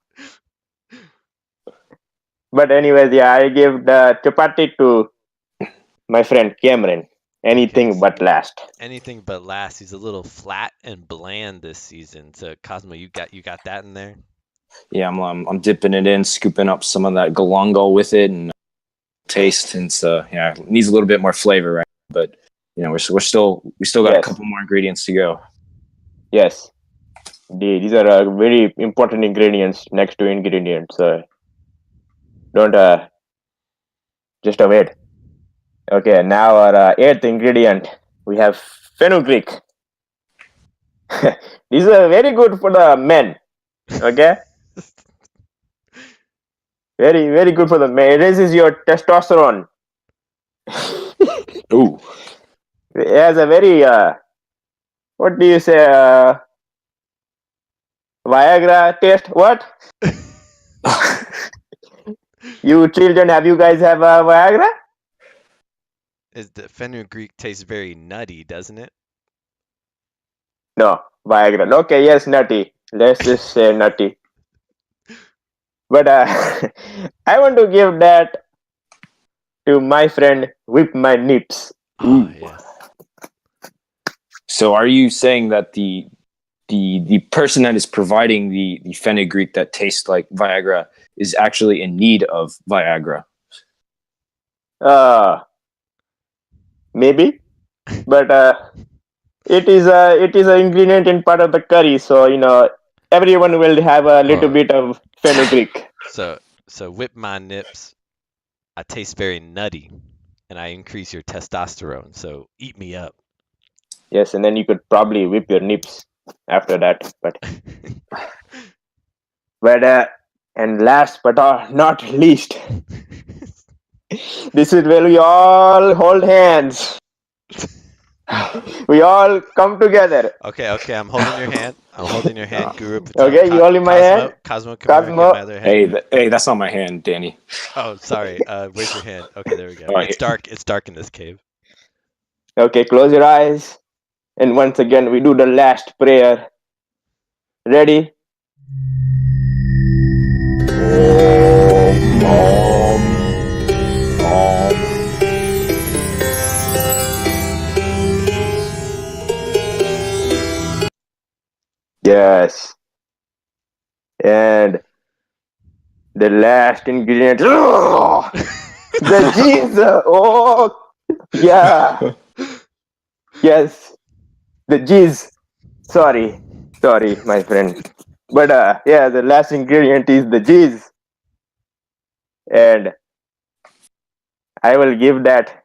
But anyways, yeah, I give the chapati to my friend Cameron. Anything Okay, but so last. anything but last. He's a little flat and bland this season. So Cosmo, you got that in there? Yeah, I'm dipping it in, scooping up some of that galangal with it, and taste. And so it needs a little bit more flavor, right? But we still got a Yes. couple more ingredients to go. Yes. These are very important ingredients next to ingredients. Don't just wait. Okay, now our eighth ingredient, we have fenugreek. These are very good for the men. Okay, very very good for the men. It raises your testosterone. Ooh, It has a very what do you say? Viagra taste. What? You children, have you guys have Viagra? Is the fenugreek tastes very nutty, doesn't it? No, Viagra. Okay, yes, nutty. Let's just say nutty. But I want to give that to my friend Whip My Nips. Oh, yes. so are you saying that the person that is providing the fenugreek that tastes like Viagra is actually in need of Viagra? Maybe, but it is an ingredient in part of the curry, so everyone will have a little bit of fenugreek. So whip my nips. I taste very nutty, and I increase your testosterone. So eat me up. Yes, and then you could probably whip your nips after that. But and last but not least, this is where we all hold hands. We all come together. Okay, I'm holding your hand. I'm holding your hand, Guru Patel. Okay, you holding my hand? Cosmo, come here, Cosmo. get my other hand. Hey, that's not my hand, Danny. Oh, sorry. Where's your hand? Okay, there we go. All right. It's dark. It's dark in this cave. Okay, close your eyes. And once again, we do the last prayer. Ready? Yes. And the last ingredient. Oh, the cheese. Oh, yeah. Yes. The cheese. Sorry, my friend. But the last ingredient is the cheese. And I will give that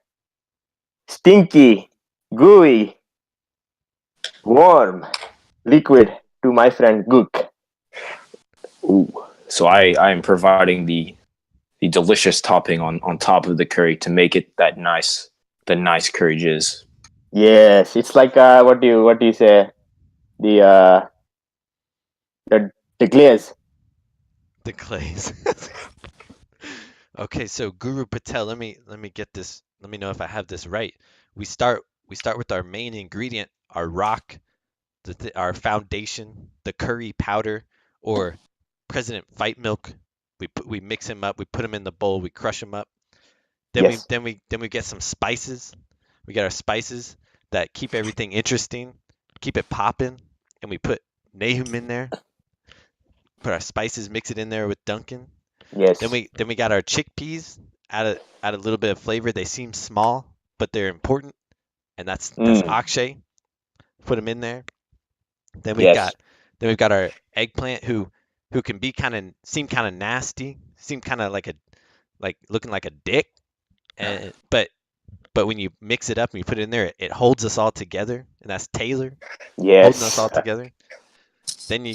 stinky, gooey, warm liquid to my friend Gook. Ooh, so I am providing the delicious topping on top of the curry to make it the nice curry jizz. Yes, it's like what do you say? The glaze. the glaze. Okay, so Guru Patel, let me get this. Let me know if I have this right. We start with our main ingredient, our rock, our foundation, the curry powder, or President Fight Milk. We mix him up. We put him in the bowl. We crush him up. Then Yes. we get some spices. We get our spices that keep everything interesting, keep it popping, and we put Nahum in there. Put our spices, mix it in there with Duncan. Yes. Then we got our chickpeas. Add a little bit of flavor. They seem small, but they're important, and that's Akshay. Put them in there. Then we've got our eggplant who can seem kind of nasty, seem kind of like looking like a dick, and but when you mix it up and you put it in there, it holds us all together, and that's Taylor Yes. holding us all together. Then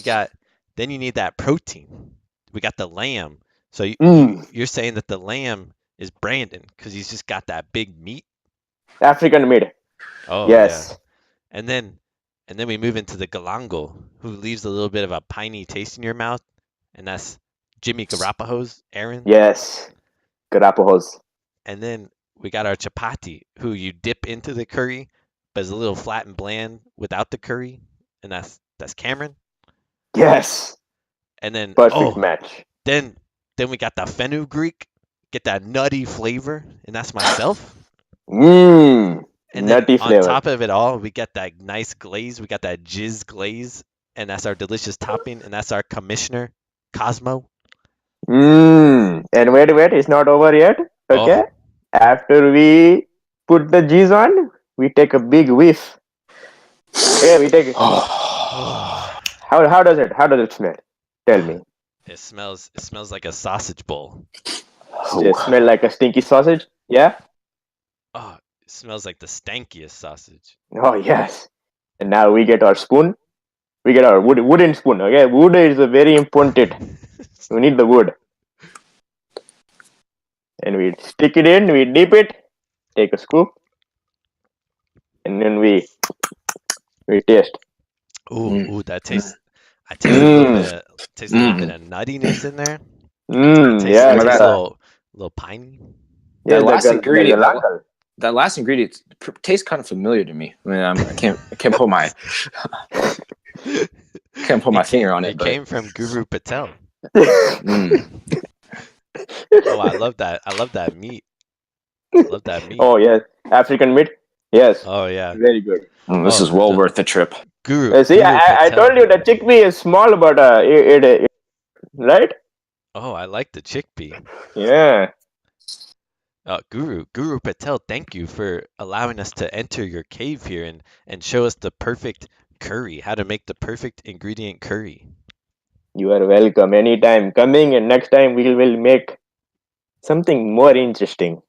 you need that protein. We got the lamb. So you're saying that the lamb is Brandon because he's just got that big meat. African meat. Oh Yes. yeah. And then we move into the galangal, who leaves a little bit of a piney taste in your mouth, and that's Jimmy Garoppolo's Aaron. Yes. Garoppolo's. And then we got our chapati, who you dip into the curry, but is a little flat and bland without the curry, and that's Cameron. Yes. And then Perfect match. Then we got the fenugreek, get that nutty flavor, and that's myself. Mmm. And Nutty then flavor. on top of it all, we get that nice glaze. We got that jizz glaze, and that's our delicious topping, and that's our commissioner, Cosmo. Mmm. And wait, it's not over yet. Okay. Oh. After we put the G's on, we take a big whiff. Yeah, we take it. How does it smell? Tell me. It smells like a sausage bowl. Does it smell like a stinky sausage? Yeah? Oh, it smells like the stankiest sausage. Oh, yes. And now we get our spoon. We get our wooden spoon. Okay, wood is a very important. We need the wood. And we stick it in, we dip it, take a scoop, and then we taste. Ooh, that tastes. I taste a little bit of nuttiness in there. Yeah, Tastes a little piney. Yeah, That last ingredient tastes kind of familiar to me. I mean, I can't put my finger on it. It came from Guru Patel. Mm. Oh, I love that meat. Love that meat. Oh yes, African meat. Yes. Oh yeah. Very good. This is well worth the trip. Guru. See, I told you the chickpea is small, but it right? Oh, I like the chickpea. Yeah. Guru Patel, thank you for allowing us to enter your cave here and show us the perfect curry, how to make the perfect ingredient curry. You are welcome. Anytime coming, and next time we will make something more interesting.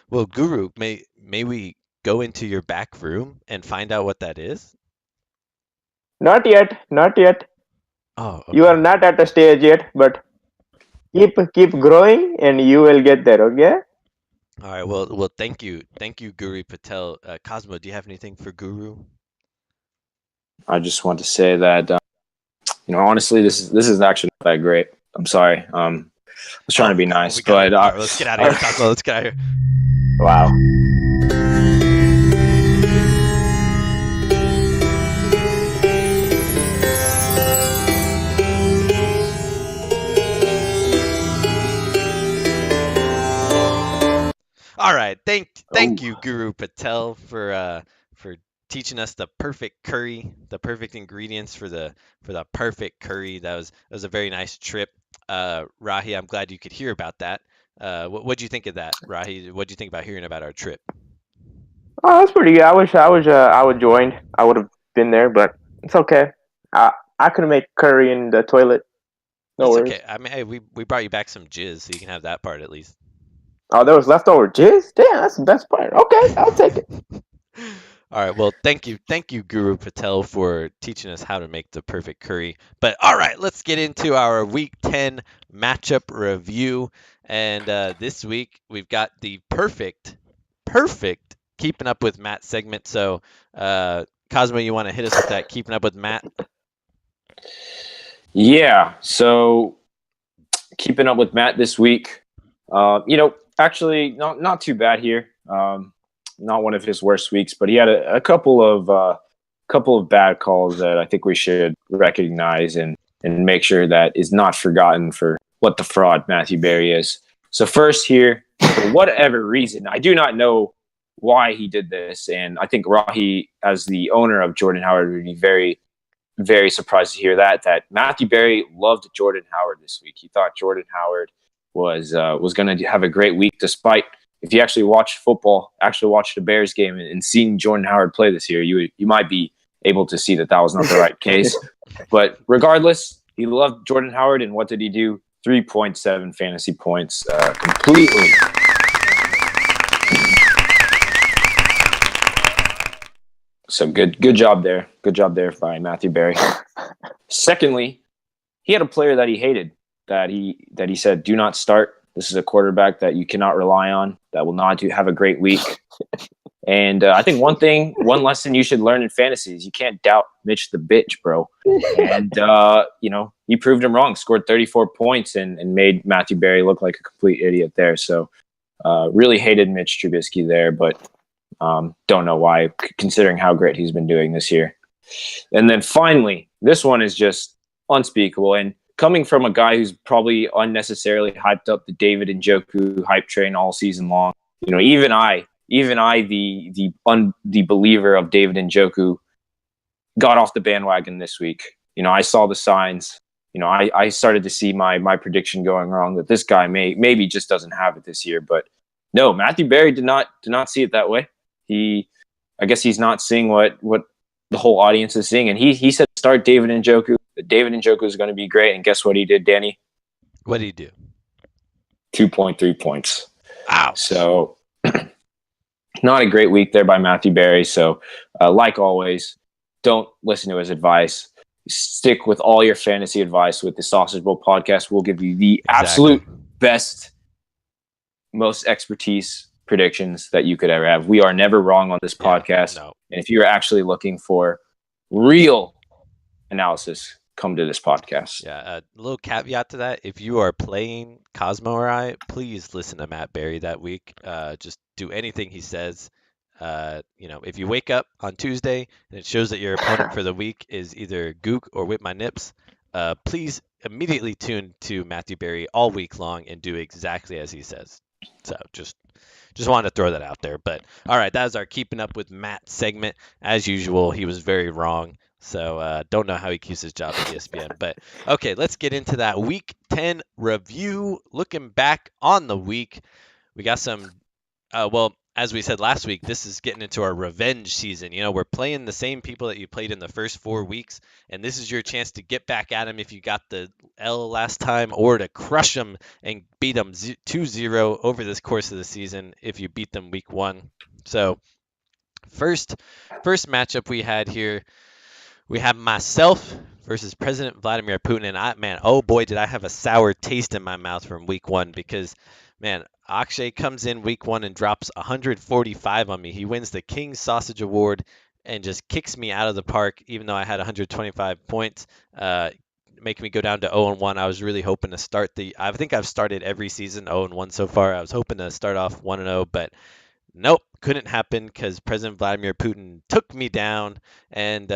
Well, Guru, may we go into your back room and find out what that is? Not yet. Oh, okay. You are not at the stage yet, but keep growing, and you will get there. Okay. All right. Well, thank you, Guru Patel. Cosmo, do you have anything for Guru? I just want to say that honestly, this is actually not that great. I'm sorry. I was trying to be nice, but all right, let's get out of here, Cosmo. Let's get out of here. Wow. All right, thank you, Guru Patel, for teaching us the perfect curry, the perfect ingredients for the perfect curry. That was a very nice trip. Rahi, I'm glad you could hear about that. What'd you think of that, Rahi? What'd you think about hearing about our trip? Oh, that's pretty good. I wish I would joined. I would have been there, but it's okay. I could make curry in the toilet. No It's worries. okay. I mean, hey, we brought you back some jizz, so you can have that part at least. Oh, there was leftover jizz? Damn, that's the best part. Okay, I'll take it. All right. Well, thank you, Guru Patel, for teaching us how to make the perfect curry. But all right, let's get into our Week 10 matchup review. And this week we've got the perfect Keeping Up with Matt segment. So, Cosmo, you want to hit us with that Keeping Up with Matt? Yeah. So keeping up with Matt this week. Actually, not too bad here. Not one of his worst weeks, but he had a couple of bad calls that I think we should recognize and make sure that is not forgotten for what the fraud Matthew Berry is. So first here, for whatever reason, I do not know why he did this, and I think Rahi, as the owner of Jordan Howard, would be very, very surprised to hear that Matthew Berry loved Jordan Howard this week. He thought Jordan Howard was going to have a great week, despite, if you actually watched football, actually watched the Bears game and seen Jordan Howard play this year, you might be able to see that was not the right case. But regardless, he loved Jordan Howard, and what did he do? 3.7 fantasy points, completely. So good job there. Good job there by Matthew Berry. Secondly, he had a player that he hated, that he said, do not start. This is a quarterback that you cannot rely on, that will not have a great week. And I think one lesson you should learn in fantasy is you can't doubt Mitch the bitch, bro. And, he proved him wrong, scored 34 points and made Matthew Berry look like a complete idiot there. So really hated Mitch Trubisky there, but don't know why, considering how great he's been doing this year. And then finally, this one is just unspeakable. And coming from a guy who's probably unnecessarily hyped up the David Njoku hype train all season long, even I, the believer of David Njoku, got off the bandwagon this week. I saw the signs. I started to see my prediction going wrong, that this guy maybe just doesn't have it this year. But no, Matthew Berry did not see it that way. I guess he's not seeing what the whole audience is seeing, and he said start David Njoku. David Njoku is going to be great, and guess what he did, Danny? What did he do? 2.3 points. Wow. So not a great week there by Matthew Berry. So like always, don't listen to his advice. Stick with all your fantasy advice with the Sausage Bowl podcast. We'll give you the absolute best, most expertise predictions that you could ever have. We are never wrong on this podcast. No. And if you're actually looking for real analysis, come to this podcast. Yeah, a little caveat to that. If you are playing Cosmo or I, please listen to Matt Berry that week. Just do anything he says. If you wake up on Tuesday and it shows that your opponent for the week is either Gook or Whip My Nips, please immediately tune to Matthew Berry all week long and do exactly as he says. So just wanted to throw that out there. But all right, that is our Keeping Up with Matt segment. As usual, he was very wrong. So don't know how he keeps his job at ESPN. But okay, let's get into that Week 10 review. Looking back on the week, we got some, as we said last week, this is getting into our revenge season. We're playing the same people that you played in the first 4 weeks, and this is your chance to get back at them if you got the L last time, or to crush them and beat them 2-0 over this course of the season if you beat them week 1. So first matchup we had here, we have myself versus President Vladimir Putin, and oh boy, did I have a sour taste in my mouth from week 1, because, man, Akshay comes in week 1 and drops 145 on me. He wins the King Sausage Award and just kicks me out of the park, even though I had 125 points, making me go down to 0-1. I was really hoping to I think I've started every season 0-1 so far. I was hoping to start off 1-0, but nope, couldn't happen because President Vladimir Putin took me down, and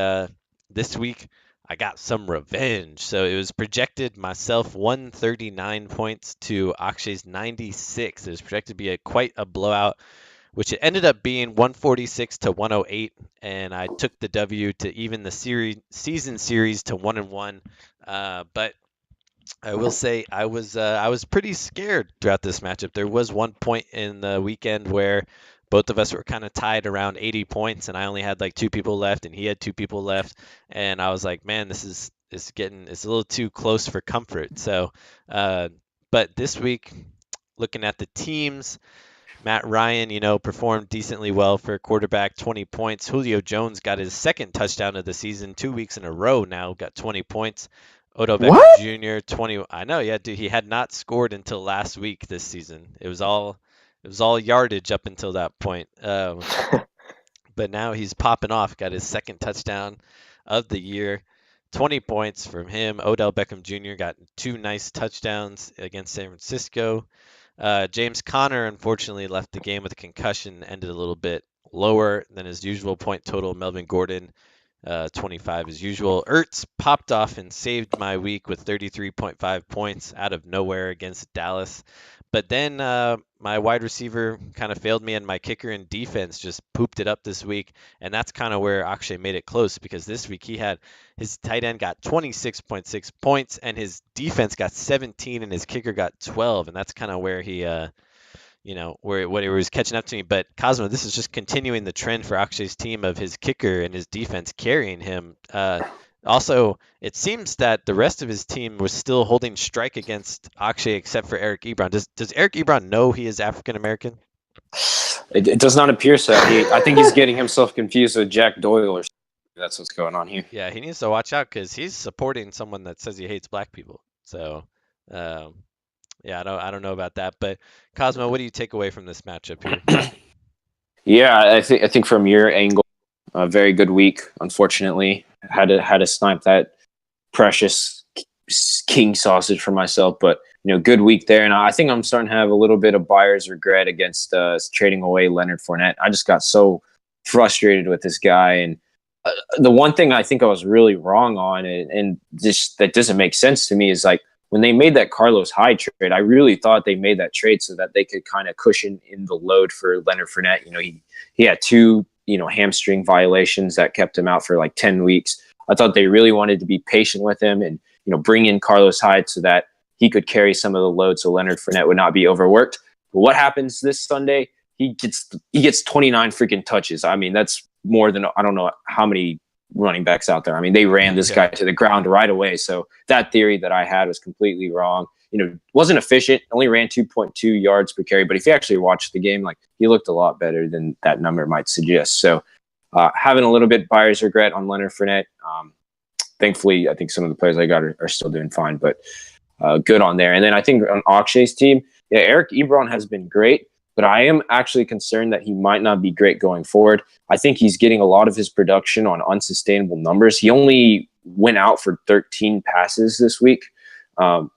this week I got some revenge. So it was projected myself 139 points to Akshay's 96. It was projected to be quite a blowout, which it ended up being 146 to 108, and I took the W to even the season series to 1-1. But I will say I was pretty scared throughout this matchup. There was one point in the weekend where both of us were kind of tied around 80 points, and I only had like 2 people left, and he had 2 people left, and I was like, man, it's a little too close for comfort. So, but this week, looking at the teams, Matt Ryan, performed decently well for a quarterback, 20 points. Julio Jones got his second touchdown of the season 2 weeks in a row now, got 20 points. Odell Beckham Jr., 20. I know, yeah, dude, he had not scored until last week this season. It was all yardage up until that point. But now he's popping off, got his second touchdown of the year. 20 points from him. Odell Beckham Jr. got 2 nice touchdowns against San Francisco. James Conner unfortunately left the game with a concussion, ended a little bit lower than his usual point total. Melvin Gordon, 25 as usual. Ertz popped off and saved my week with 33.5 points out of nowhere against Dallas. But then my wide receiver kind of failed me, and my kicker and defense just pooped it up this week. And that's kind of where Akshay made it close, because this week he had his tight end got 26.6 points, and his defense got 17, and his kicker got 12. And that's kind of where he, where he was catching up to me. But Cosmo, this is just continuing the trend for Akshay's team of his kicker and his defense carrying him. Also, it seems that the rest of his team was still holding strike against Akshay except for Eric Ebron. Does Eric Ebron know he is African American? It does not appear so. I think he's getting himself confused with Jack Doyle or something. That's what's going on here. Yeah, he needs to watch out because he's supporting someone that says he hates black people. So, yeah, I don't know about that. But Cosmo, what do you take away from this matchup here? Yeah, I think from your angle, a very good week. Unfortunately, had to snipe that precious king sausage for myself, but good week there. And I think I'm starting to have a little bit of buyer's regret against trading away Leonard Fournette. I just got so frustrated with this guy, and the one thing I think I was really wrong on, and just that doesn't make sense to me, is like when they made that Carlos Hyde trade, I really thought they made that trade so that they could kind of cushion in the load for Leonard Fournette. He had 2 hamstring violations that kept him out for like 10 weeks. I thought they really wanted to be patient with him and bring in Carlos Hyde so that he could carry some of the load so Leonard Fournette would not be overworked. But what happens this Sunday? He gets 29 freaking touches. I mean, that's more than, I don't know how many running backs out there. I mean, they ran this guy to the ground right away. So that theory that I had was completely wrong. Wasn't efficient, only ran 2.2 yards per carry. But if you actually watch the game, like, he looked a lot better than that number might suggest. So having a little bit buyer's regret on Leonard Fournette. Thankfully, I think some of the players I got are still doing fine, but good on there. And then I think on Akshay's team, yeah, Eric Ebron has been great, but I am actually concerned that he might not be great going forward. I think he's getting a lot of his production on unsustainable numbers. He only went out for 13 passes this week,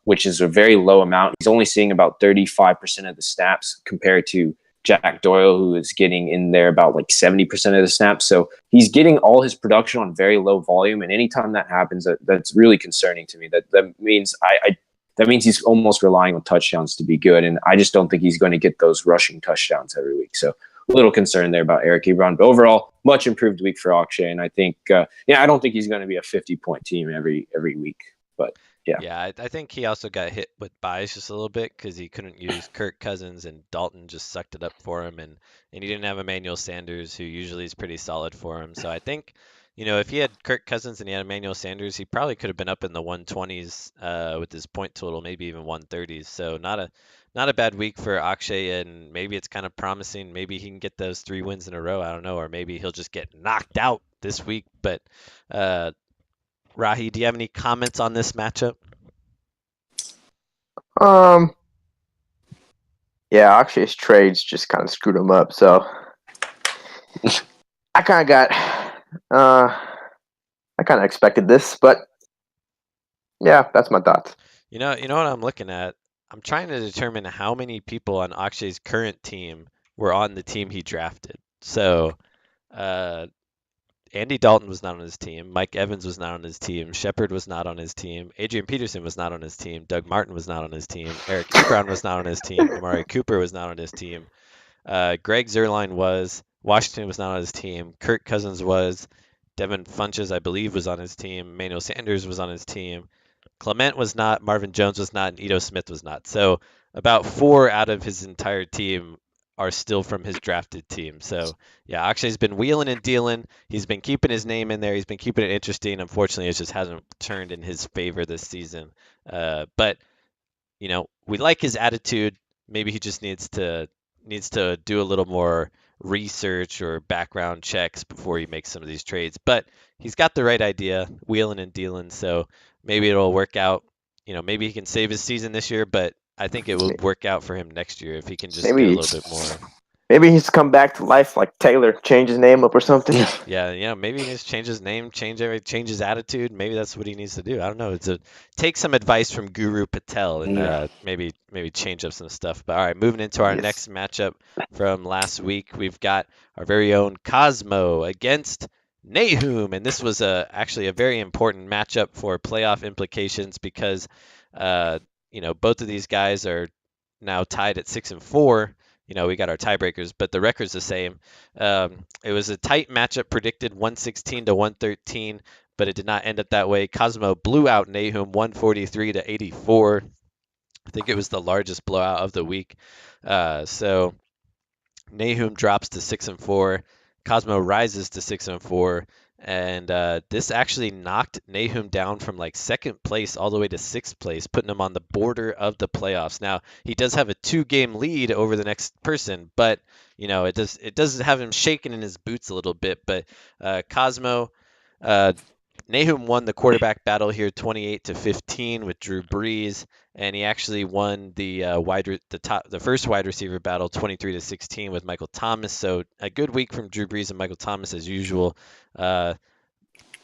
which is a very low amount. He's only seeing about 35% of the snaps compared to Jack Doyle, who is getting in there about like 70% of the snaps. So he's getting all his production on very low volume. And anytime that happens, that's really concerning to me. That means that means he's almost relying on touchdowns to be good. And I just don't think he's going to get those rushing touchdowns every week. So a little concern there about Eric Ebron. But overall, much improved week for Akshay. And I think, I don't think he's going to be a 50-point team every week. But yeah, I think he also got hit with bias just a little bit because he couldn't use Kirk Cousins, and Dalton just sucked it up for him, and he didn't have Emmanuel Sanders, who usually is pretty solid for him. So I think, if he had Kirk Cousins and he had Emmanuel Sanders, he probably could have been up in the 120s with his point total, maybe even 130s. So not a bad week for Akshay, and maybe it's kind of promising. Maybe he can get those 3 wins in a row. I don't know, or maybe he'll just get knocked out this week. But Rahi, do you have any comments on this matchup? Yeah, Akshay's trades just kind of screwed him up. So I kind of expected this, but yeah, that's my thoughts. You know what I'm looking at? I'm trying to determine how many people on Akshay's current team were on the team he drafted. So, Andy Dalton was not on his team. Mike Evans was not on his team. Shepard was not on his team. Adrian Peterson was not on his team. Doug Martin was not on his team. Eric Ebron was not on his team. Amari Cooper was not on his team. Greg Zuerlein was. Washington was not on his team. Kirk Cousins was. Devin Funches, I believe, was on his team. Emmanuel Sanders was on his team. Clement was not. Marvin Jones was not. And Ito Smith was not. So about 4 out of his entire team are still from his drafted team. So, yeah, Akshay's been wheeling and dealing. He's been keeping his name in there. He's been keeping it interesting. Unfortunately, it just hasn't turned in his favor this season. But, we like his attitude. Maybe he just needs to do a little more research or background checks before he makes some of these trades. But he's got the right idea, wheeling and dealing. So maybe it'll work out. Maybe he can save his season this year, but I think it will work out for him next year if he can just get a little bit more. Maybe he's come back to life like Taylor, change his name up or something. Yeah, maybe he needs to change his name, change his attitude. Maybe that's what he needs to do. I don't know. Take some advice from Guru Patel and Yeah. maybe change up some stuff. But all right, moving into our Yes. next matchup from last week, we've got our very own Cosmo against Nahum, and this was actually a very important matchup for playoff implications because both of these guys are now tied at 6-4. We got our tiebreakers, but the record's the same. It was a tight matchup, predicted 116 to 113, but it did not end up that way. Cosmo blew out Nahum 143 to 84. I think it was the largest blowout of the week. So Nahum drops to 6-4. Cosmo rises to 6-4. And this actually knocked Nahum down from like second place all the way to sixth place, putting him on the border of the playoffs. Now he does have a 2-game lead over the next person, but it does have him shaking in his boots a little bit. But Cosmo, Nahum won the quarterback battle here, 28-15 with Drew Brees, and he actually won the first wide receiver battle, 23-16 with Michael Thomas. So a good week from Drew Brees and Michael Thomas as usual.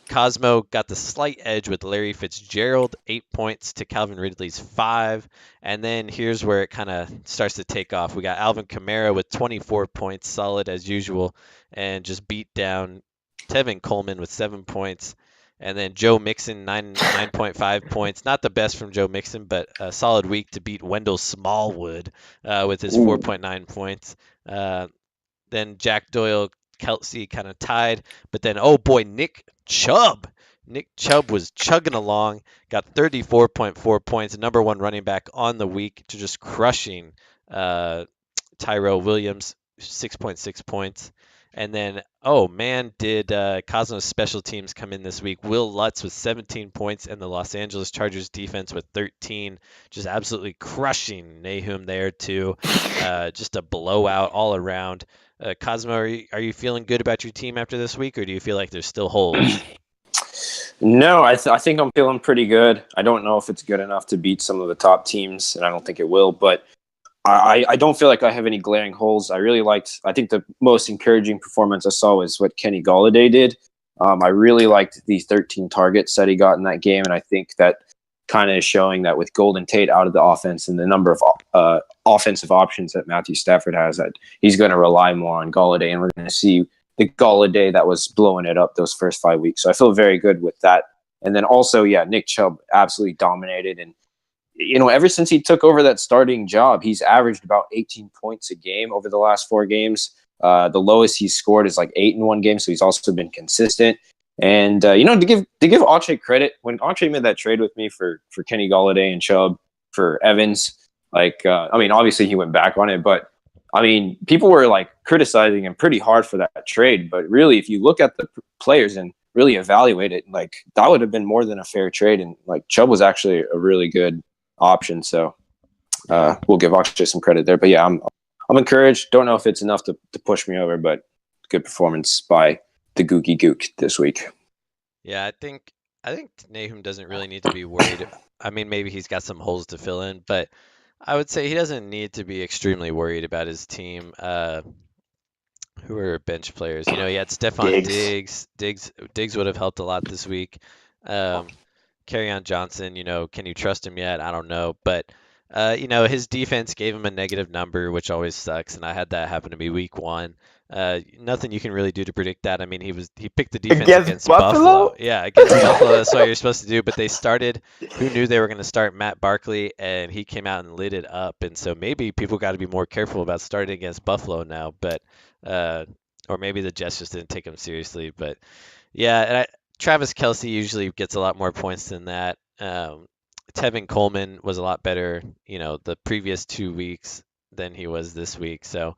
Cosmo got the slight edge with Larry Fitzgerald, 8 points to Calvin Ridley's 5. And then here's where it kind of starts to take off. We got Alvin Kamara with 24 points, solid as usual, and just beat down Tevin Coleman with 7 points. And then Joe Mixon, 9.5 points. Not the best from Joe Mixon, but a solid week to beat Wendell Smallwood with his 4.9 points. Then Jack Doyle, Kelsey kind of tied. But then, oh boy, Nick Chubb. Nick Chubb was chugging along, got 34.4 points, number one running back on the week, to just crushing Tyrell Williams, 6.6 points. And then, oh man, did Cosmos special teams come in this week? Will Lutz with 17 points and the Los Angeles Chargers defense with 13, just absolutely crushing Nahum there too. Just a blowout all around. Cosmo, are you feeling good about your team after this week, or do you feel like there's still holes? No, I think I'm feeling pretty good. I don't know if it's good enough to beat some of the top teams, and I don't think it will, but I don't feel like I have any glaring holes. I think the most encouraging performance I saw was what Kenny Golladay did. I really liked the 13 targets that he got in that game, and I think that kind of is showing that with Golden Tate out of the offense and the number of offensive options that Matthew Stafford has, that he's going to rely more on Golladay, and we're going to see the Golladay that was blowing it up those first 5 weeks. So I feel very good with that. And then also, Nick Chubb absolutely dominated, and ever since he took over that starting job, he's averaged about 18 points a game over the last 4 games. The lowest he's scored is like 8 in one game, so he's also been consistent. And to give Akshay credit, when Akshay made that trade with me for Kenny Golladay and Chubb for Evans, obviously he went back on it, but people were like criticizing him pretty hard for that trade. But really, if you look at the players and really evaluate it, like that would have been more than a fair trade. And like Chubb was actually a really good option. So we'll give Akshay some credit there. But yeah, I'm encouraged. Don't know if it's enough to push me over, but good performance by the Gookie Gook this week. Yeah, I think Nahum doesn't really need to be worried. Maybe he's got some holes to fill in, but I would say he doesn't need to be extremely worried about his team. Who are bench players? He had Stephon Diggs. Diggs would have helped a lot this week. Kerryon Johnson, can you trust him yet? I don't know. But, his defense gave him a negative number, which always sucks. And I had that happen to me week 1. Nothing you can really do to predict that. He picked the defense against Buffalo. Yeah, against Buffalo. That's what you're supposed to do. But they started, who knew they were going to start Matt Barkley, and he came out and lit it up. And so maybe people got to be more careful about starting against Buffalo now. But, or maybe the Jets just didn't take him seriously. But yeah, and Travis Kelce usually gets a lot more points than that. Tevin Coleman was a lot better, the previous 2 weeks than he was this week. So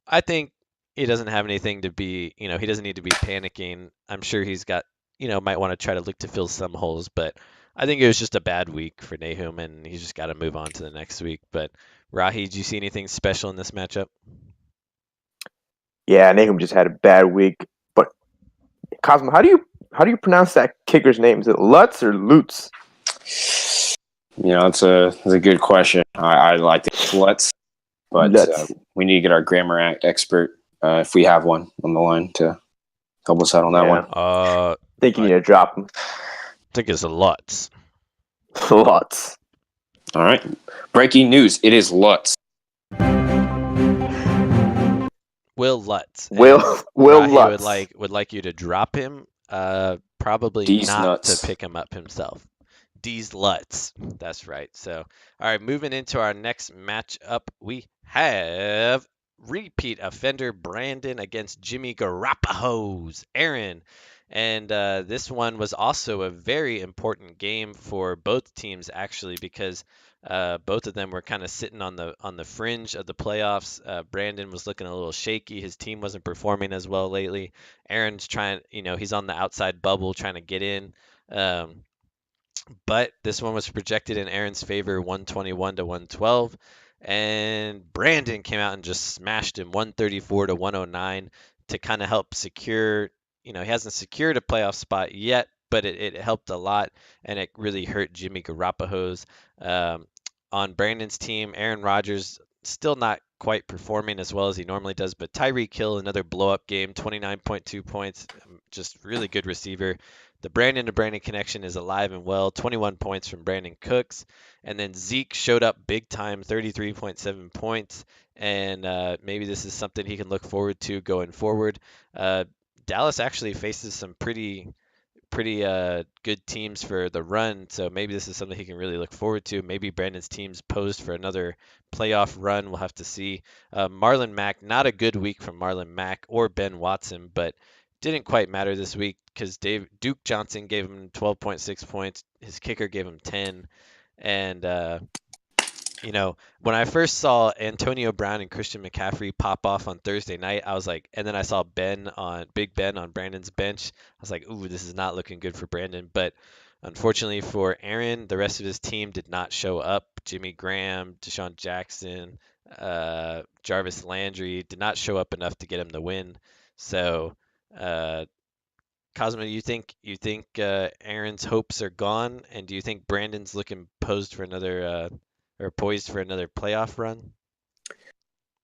I think he doesn't have anything to be, he doesn't need to be panicking. I'm sure he's got, might want to try to look to fill some holes, but I think it was just a bad week for Nahum, and he's just got to move on to the next week. But Rahi, did you see anything special in this matchup? Yeah, Nahum just had a bad week. But Cosmo, how do you pronounce that kicker's name? Is it Lutz or Lutz? That's a good question. I like it. Lutz. but Nuts. we need to get our grammar expert, if we have one, on the line to help us out on that Yeah. one. I Think you need to drop them. think it's lots. Lots. All right. Breaking news. It is Lutz. Will Lutz. Will Rahi Lutz. would like you to drop him. Probably D's not nuts. to pick him up himself. D's Lutz. That's right. So, all right, moving into our next matchup, we have repeat offender Brandon against Jimmy Garoppolo's Aaron. And this one was also a very important game for both teams, actually, because both of them were kind of sitting on the fringe of the playoffs. Brandon was looking a little shaky. His team wasn't performing as well lately. Aaron's trying, he's on the outside bubble trying to get in. But this one was projected in Aaron's favor, 121 to 112. And Brandon came out and just smashed him 134 to 109 to kind of help secure, he hasn't secured a playoff spot yet, but it helped a lot, and it really hurt Jimmy Garoppolo's. On Brandon's team, Aaron Rodgers still not quite performing as well as he normally does, but Tyreek Hill, another blow-up game, 29.2 points, just really good receiver. The Brandon to Brandon connection is alive and well, 21 points from Brandon Cooks. And then Zeke showed up big time, 33.7 points. And maybe this is something he can look forward to going forward. Dallas actually faces some pretty good teams for the run, so maybe this is something he can really look forward to. Maybe Brandon's team's posed for another playoff run. We'll have to see. Marlon Mack, not a good week from Marlon Mack or Ben Watson, but didn't quite matter this week because Duke Johnson gave him 12.6 points. His kicker gave him 10. And, when I first saw Antonio Brown and Christian McCaffrey pop off on Thursday night, I was like, and then I saw Big Ben on Brandon's bench. I was like, ooh, this is not looking good for Brandon. But unfortunately for Aaron, the rest of his team did not show up. Jimmy Graham, Deshaun Jackson, Jarvis Landry did not show up enough to get him the win. So, Cosmo, you think Aaron's hopes are gone, and do you think Brandon's looking poised for another playoff run?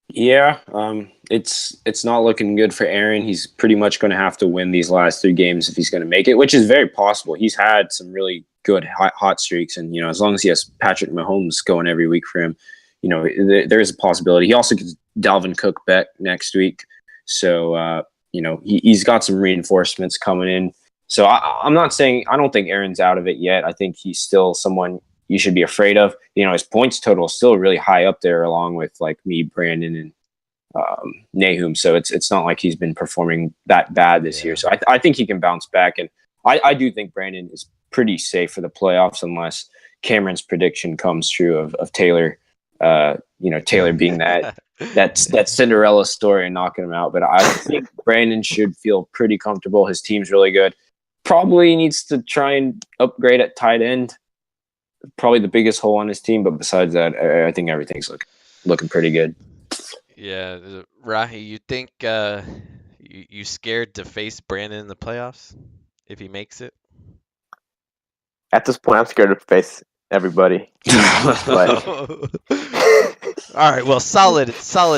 Yeah, it's not looking good for Aaron. He's pretty much going to have to win these last 3 games if he's going to make it, which is very possible. He's had some really good hot streaks, and as long as he has Patrick Mahomes going every week for him, there is a possibility. He also gets Dalvin Cook back next week, so he's got some reinforcements coming in. So I'm not saying I don't think Aaron's out of it yet. I think he's still someone you should be afraid of. His points total is still really high up there, along with like me, Brandon, and Nahum. So it's not like he's been performing that bad this year. So I think he can bounce back, and I do think Brandon is pretty safe for the playoffs unless Cameron's prediction comes true of Taylor. Taylor being that Cinderella story and knocking him out. But I think Brandon should feel pretty comfortable. His team's really good. Probably needs to try and upgrade at tight end. Probably the biggest hole on his team, but besides that, I think everything's looking pretty good. Yeah, Rahi, you think you scared to face Brandon in the playoffs if he makes it? At this point, I'm scared to face everybody. All right, well, solid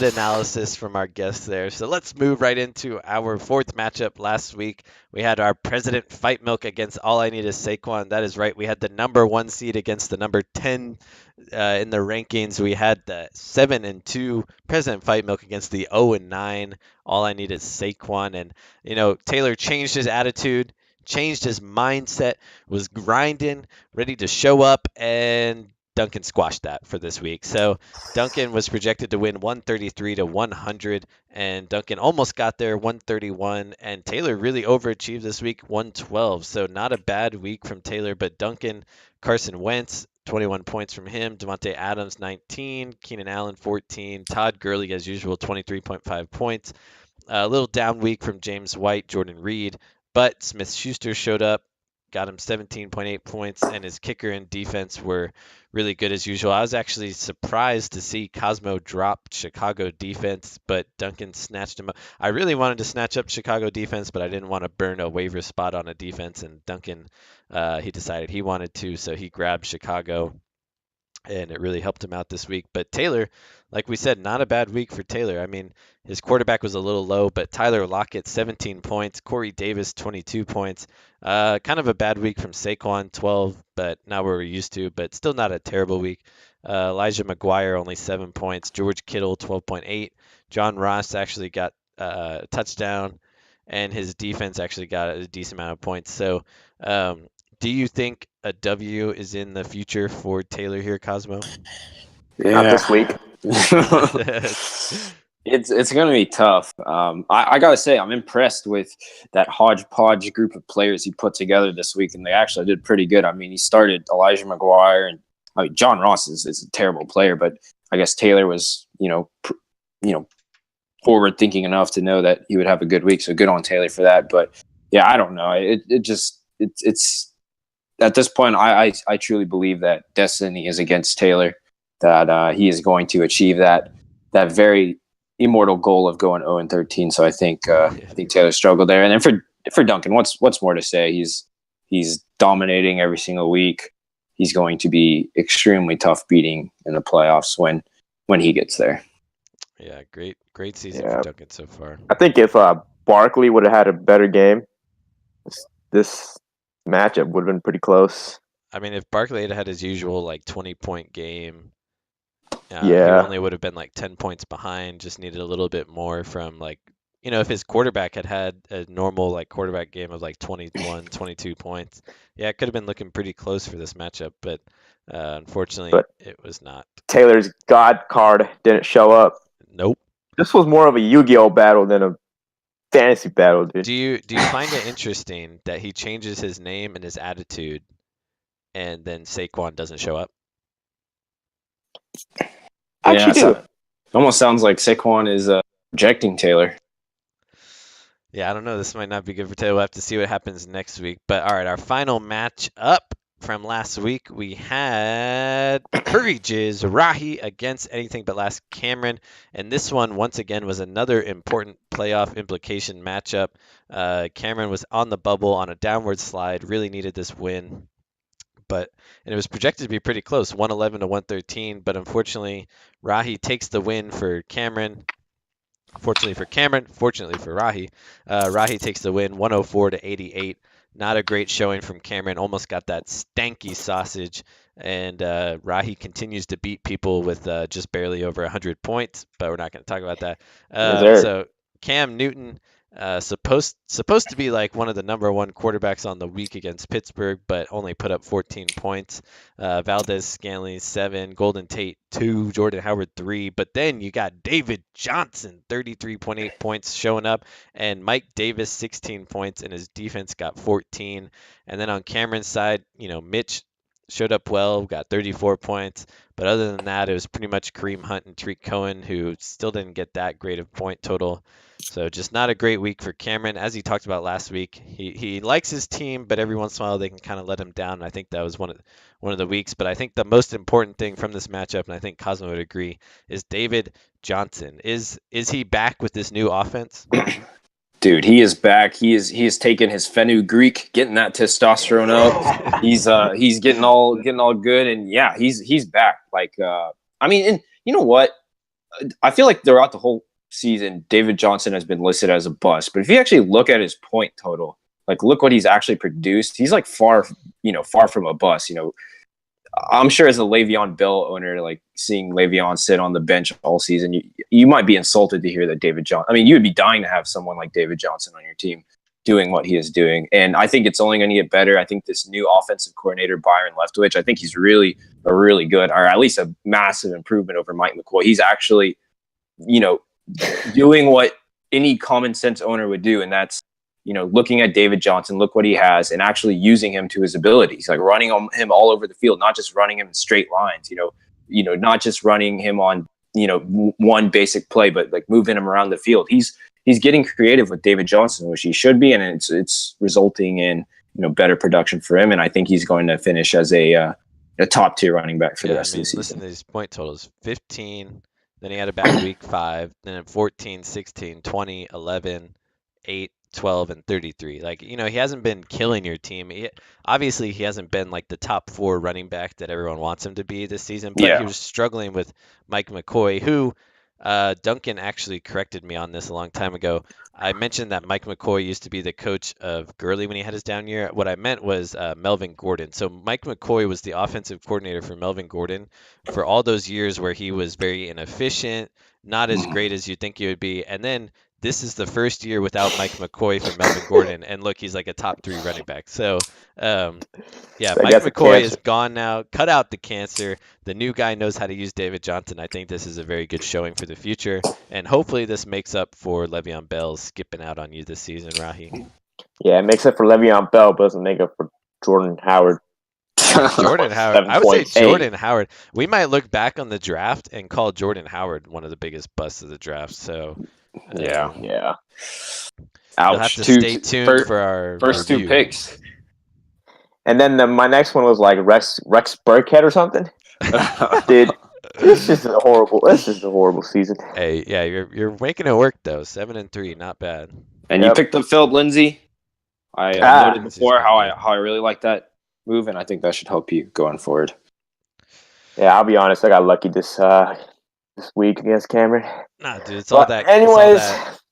analysis from our guests there. So let's move right into our 4th matchup. Last week, we had our President Fight Milk against All I Need Is Saquon. That is right. We had the number 1 seed against the number 10 in the rankings. We had the 7-2 President Fight Milk against the 0-9 All I Need Is Saquon. And, Taylor changed his attitude, changed his mindset, was grinding, ready to show up, and Duncan squashed that for this week. So Duncan was projected to win 133 to 100, and Duncan almost got there, 131, and Taylor really overachieved this week, 112. So not a bad week from Taylor, but Duncan, Carson Wentz, 21 points from him, Devontae Adams, 19, Keenan Allen, 14, Todd Gurley, as usual, 23.5 points. A little down week from James White, Jordan Reed, but Smith-Schuster showed up, got him 17.8 points, and his kicker and defense were really good as usual. I was actually surprised to see Cosmo drop Chicago defense, but Duncan snatched him up. I really wanted to snatch up Chicago defense, but I didn't want to burn a waiver spot on a defense, and Duncan, he decided he wanted to, so he grabbed Chicago. and it really helped him out this week. But Taylor, like we said, not a bad week for Taylor. I mean, his quarterback was a little low, but Tyler Lockett, 17 points. Corey Davis, 22 points. Kind of a bad week from Saquon, 12, but not where we're used to, but still not a terrible week. Elijah McGuire, only 7 points. George Kittle, 12.8. John Ross actually got a touchdown, and his defense actually got a decent amount of points. So, do you think a W is in the future for Taylor here, Cosmo? Not this week. It's going to be tough. I got to say, I'm impressed with that hodgepodge group of players he put together this week, and they actually did pretty good. I mean, he started Elijah McGuire, and I mean, John Ross is a terrible player, but I guess Taylor was, forward thinking enough to know that he would have a good week. So good on Taylor for that. But yeah, I don't know. It's at this point, I truly believe that destiny is against Taylor, that he is going to achieve that very immortal goal of going 0-13. So I think Taylor struggled there. And then for Duncan, what's more to say? He's dominating every single week. He's going to be extremely tough beating in the playoffs when he gets there. Yeah, great season for Duncan so far. I think if Barkley would have had a better game, this matchup would have been pretty close. I mean, if Barkley had had his usual 20-point game, he Yeah. only would have been 10 points behind. Just needed a little bit more from if his quarterback had had a normal quarterback game of 21, 22 points, yeah, it could have been looking pretty close for this matchup. But unfortunately, it was not. Taylor's God card didn't show up. Nope. This was more of a Yu-Gi-Oh battle than a fantasy battle, dude. Do you find it interesting that he changes his name and his attitude, and then Saquon doesn't show up? I actually do. It almost sounds like Saquon is rejecting Taylor. Yeah, I don't know. This might not be good for Taylor. We'll have to see what happens next week. But all right, our final match up from last week, we had Courage's Rahi against Anything But Last Cameron. And this one, once again, was another important playoff implication matchup. Cameron was on the bubble on a downward slide, really needed this win. And it was projected to be pretty close, 111 to 113. But unfortunately, Rahi takes the win for Cameron. Fortunately for Cameron, fortunately for Rahi, Rahi takes the win, 104 to 88. Not a great showing from Cameron. Almost got that stanky sausage. And Rahi continues to beat people with just barely over 100 points, but we're not going to talk about that. So Cam Newton, supposed to be one of the number one quarterbacks on the week against Pittsburgh, but only put up 14 points. Valdez-Scantling 7, Golden Tate 2, Jordan Howard 3, but then you got David Johnson 33.8 points showing up, and Mike Davis 16 points, and his defense got 14. And then on Cameron's side, Mitch showed up well, got 34 points. But other than that, it was pretty much Kareem Hunt and Tariq Cohen, who still didn't get that great of point total. So just not a great week for Cameron. As he talked about last week, he likes his team, but every once in a while they can kind of let him down. And I think that was one of the weeks. But I think the most important thing from this matchup, and I think Cosmo would agree, is David Johnson. Is he back with this new offense? Dude, he is back. He is taking his fenugreek, getting that testosterone up. He's getting all good, and yeah, he's back. And you know what? I feel like throughout the whole season, David Johnson has been listed as a bust. But if you actually look at his point total, look what he's actually produced, he's far from a bust. I'm sure as a Le'Veon Bell owner, seeing Le'Veon sit on the bench all season, you might be insulted to hear that David Johnson. I mean, you would be dying to have someone like David Johnson on your team doing what he is doing. And I think it's only going to get better. I think this new offensive coordinator, Byron Leftwich, I think he's really good, or at least a massive improvement over Mike McCoy. He's actually, doing what any common sense owner would do. And that's, looking at David Johnson, look what he has, and actually using him to his abilities, running him all over the field, not just running him in straight lines, not just running him on, one basic play, but moving him around the field. He's getting creative with David Johnson, which he should be. And it's resulting in, better production for him. And I think he's going to finish as a top tier running back for the rest of the season. Listen to these point totals: 15, then he had a bad week, 5, then 14, 16, 20, 11, 8, 12 and 33. Like, he hasn't been killing your team. Obviously, he hasn't been like the top 4 running back that everyone wants him to be this season, but Yeah. he was struggling with Mike McCoy, who Duncan actually corrected me on this a long time ago. I mentioned that Mike McCoy used to be the coach of Gurley when he had his down year. What I meant was Melvin Gordon. So Mike McCoy was the offensive coordinator for Melvin Gordon for all those years where he was very inefficient, not as great as you'd think he would be. And then this is the first year without Mike McCoy for Melvin Gordon, and look, he's like a top 3 running back. So, yeah, So I Mike guess the McCoy is cancer. gone now. Cut out the cancer. The new guy knows how to use David Johnson. I think this is a very good showing for the future, and hopefully this makes up for Le'Veon Bell skipping out on you this season, Rahi. Yeah, it makes up for Le'Veon Bell, but doesn't make up for Jordan Howard. Jordan Howard. I would say 7.8. Jordan Howard. We might look back on the draft and call Jordan Howard one of the biggest busts of the draft. So, Yeah. Yeah. you'll have Ouch. to stay tuned for our First 2 review. picks. And then my next one was like Rex Burkhead or something. Dude, this is a horrible season. Hey, yeah, you're making it work though. 7 and 3, not bad. And Yep. you picked up Philip Lindsay. I noted before how I really like that move, and I think that should help you going forward. Yeah, I'll be honest. I got lucky this week against Cameron. Nah, dude, it's But all that. anyways,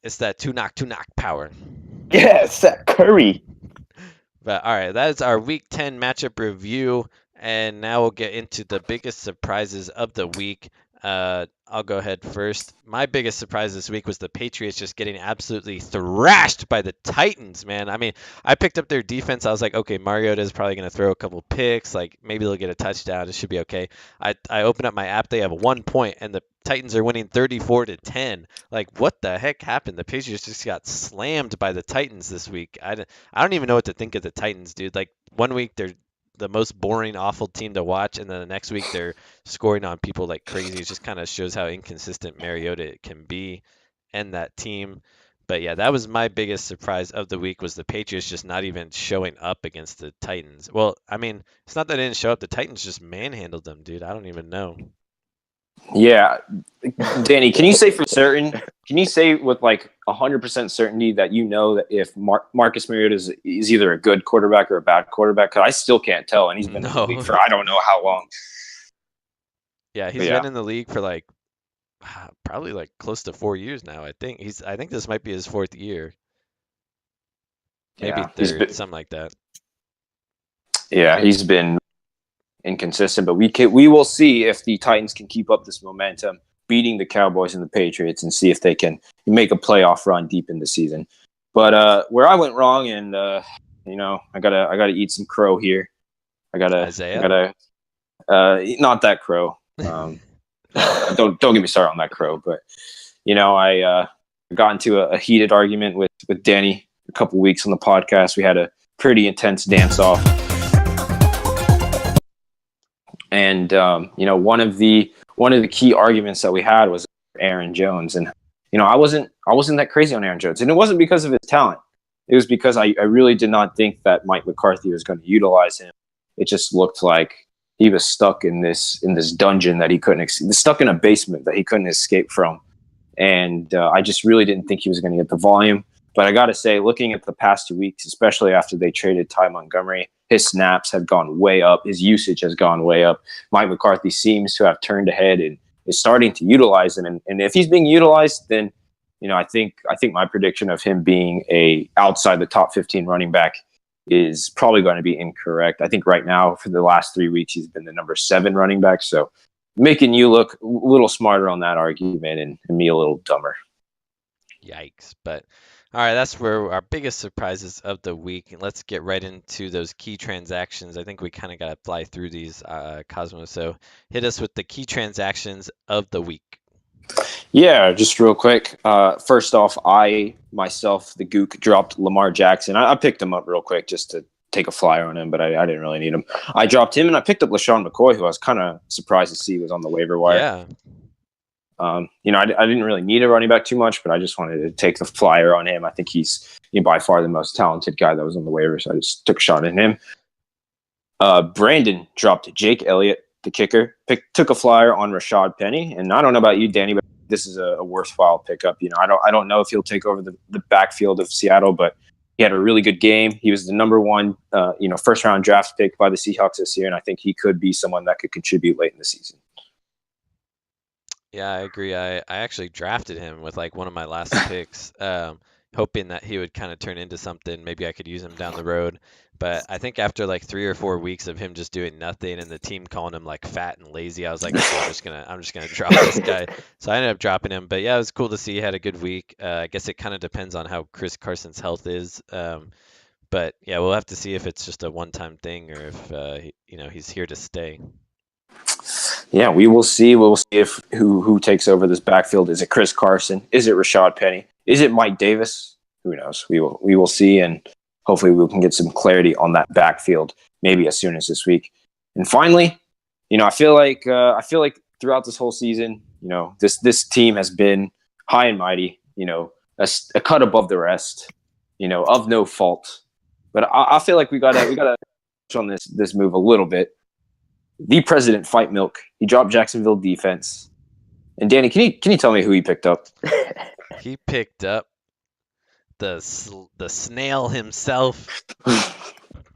It's that two knock power. yes, that Curry. But all right, that is our Week 10 matchup review, and now we'll get into the biggest surprises of the week. I'll go ahead first. My biggest surprise this week was the Patriots just getting absolutely thrashed by the Titans, man. I mean, I picked up their defense. I was like, okay, Mariota is probably going to throw a couple picks. Like, maybe they'll get a touchdown. It should be okay. I open up my app. They have 1 point, and the Titans are winning 34-10. Like, what the heck happened? The Patriots just got slammed by the Titans this week. I don't even know what to think of the Titans, dude. Like, 1 week they're the most boring, awful team to watch, and then the next week they're scoring on people like crazy. It just kind of shows how inconsistent Mariota can be and that team. But yeah, that was my biggest surprise of the week, was the Patriots just not even showing up against the Titans. Well, I mean, it's not that they didn't show up. The Titans just manhandled them, dude. I don't even know. Yeah, Danny, can you say for certain? Can you say with like 100% certainty that you know that if Marcus Mariota is either a good quarterback or a bad quarterback? Because I still can't tell, and he's been in the league for I don't know how long. Yeah, he's been in the league for like probably like close to 4 years now. I think this might be his 4th year, maybe third, something like that. Yeah, he's been inconsistent, but we will see if the Titans can keep up this momentum, beating the Cowboys and the Patriots, and see if they can make a playoff run deep in the season. But where I went wrong, and I gotta eat some crow here. Isaiah? Not that crow. Don't get me started on that crow. But I got into a heated argument with Danny a couple weeks on the podcast. We had a pretty intense dance off. And one of the key arguments that we had was Aaron Jones, and I wasn't that crazy on Aaron Jones, and it wasn't because of his talent. It was because I really did not think that Mike McCarthy was going to utilize him. It just looked like he was stuck in this dungeon that he couldn't stuck in a basement that he couldn't escape from, and I just really didn't think he was going to get the volume. But I got to say, looking at the past 2 weeks, especially after they traded Ty Montgomery, his snaps have gone way up. His usage has gone way up. Mike McCarthy seems to have turned ahead and is starting to utilize him. And if he's being utilized, then I think my prediction of him being a outside the top 15 running back is probably going to be incorrect. I think right now, for the last 3 weeks, he's been the number 7 running back. So making you look a little smarter on that argument and me a little dumber. Yikes. But all right, that's where our biggest surprises of the week. And let's get right into those key transactions. I think we kind of got to fly through these, Cosmo. So hit us with the key transactions of the week. Yeah, just real quick. First off, I myself, the Gook, dropped Lamar Jackson. I picked him up real quick just to take a flyer on him, but I didn't really need him. I dropped him, and I picked up LaShawn McCoy, who I was kind of surprised to see was on the waiver wire. Yeah. I didn't really need a running back too much, but I just wanted to take the flyer on him. I think he's by far the most talented guy that was on the waiver, so I just took a shot at him. Brandon dropped Jake Elliott, the kicker. Took a flyer on Rashad Penny, and I don't know about you, Danny, but this is a worthwhile pickup. I don't know if he'll take over the backfield of Seattle, but he had a really good game. He was the number one, first round draft pick by the Seahawks this year, and I think he could be someone that could contribute late in the season. Yeah, I agree. I actually drafted him with like one of my last picks, hoping that he would kind of turn into something. Maybe I could use him down the road. But I think after like 3 or 4 weeks of him just doing nothing and the team calling him like fat and lazy, I was like, okay, I'm just gonna drop this guy. So I ended up dropping him. But yeah, it was cool to see he had a good week. I guess it kind of depends on how Chris Carson's health is. But yeah, we'll have to see if it's just a one-time thing or if he's here to stay. Yeah, we will see. We'll see if who takes over this backfield. Is it Chris Carson? Is it Rashad Penny? Is it Mike Davis? Who knows? We will see, and hopefully we can get some clarity on that backfield maybe as soon as this week. And finally, I feel like throughout this whole season, this team has been high and mighty. A cut above the rest. Of no fault. But I feel like we gotta touch on this move a little bit. The president Fight Milk. He dropped Jacksonville defense. And Danny, can you tell me who he picked up? He picked up the snail himself,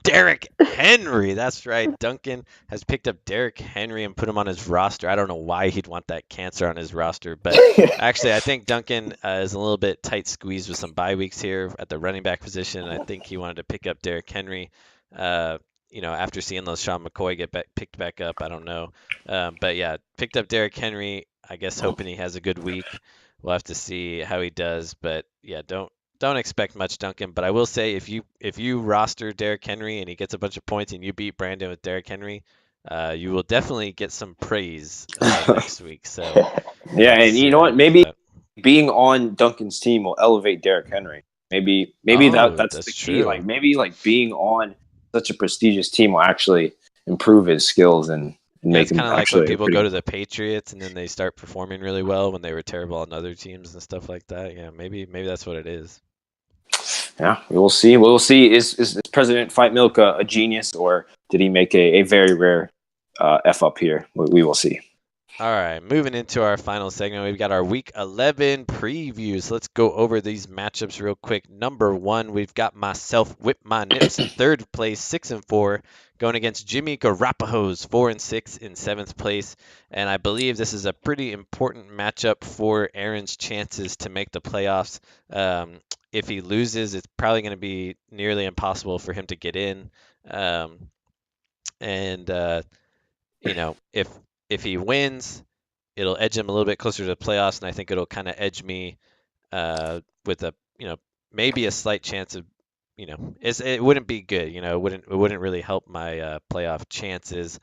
Derrick Henry. That's right. Duncan has picked up Derrick Henry and put him on his roster. I don't know why he'd want that cancer on his roster, but actually I think Duncan is a little bit tight squeezed with some bye weeks here at the running back position. I think he wanted to pick up Derrick Henry. After seeing LeSean McCoy get picked back up, I don't know. But yeah, picked up Derrick Henry, I guess hoping he has a good week. We'll have to see how he does. But yeah, don't expect much, Duncan. But I will say if you roster Derrick Henry and he gets a bunch of points and you beat Brandon with Derrick Henry, you will definitely get some praise next week. So yeah, and you know what? Maybe being on Duncan's team will elevate Derrick Henry. Maybe that's the key. True. Maybe being on such a prestigious team will actually improve his skills and make him kind of like actually when people go to the Patriots and then they start performing really well when they were terrible on other teams and stuff like that. Yeah, maybe that's what it is. Yeah, we will see. Is President Fight Milk a genius, or did he make a very rare F up here? We will see. All right, moving into our final segment, we've got our Week 11 previews. Let's go over these matchups real quick. Number 1, we've got myself, Whip My Nips, in 3rd place, 6-4, going against Jimmy Garoppolo's 4-6 in 7th place. And I believe this is a pretty important matchup for Aaron's chances to make the playoffs. If he loses, it's probably going to be nearly impossible for him to get in. If he wins, it'll edge him a little bit closer to the playoffs, and I think it'll kind of edge me with a maybe a slight chance of it wouldn't be good. It wouldn't really help my playoff chances,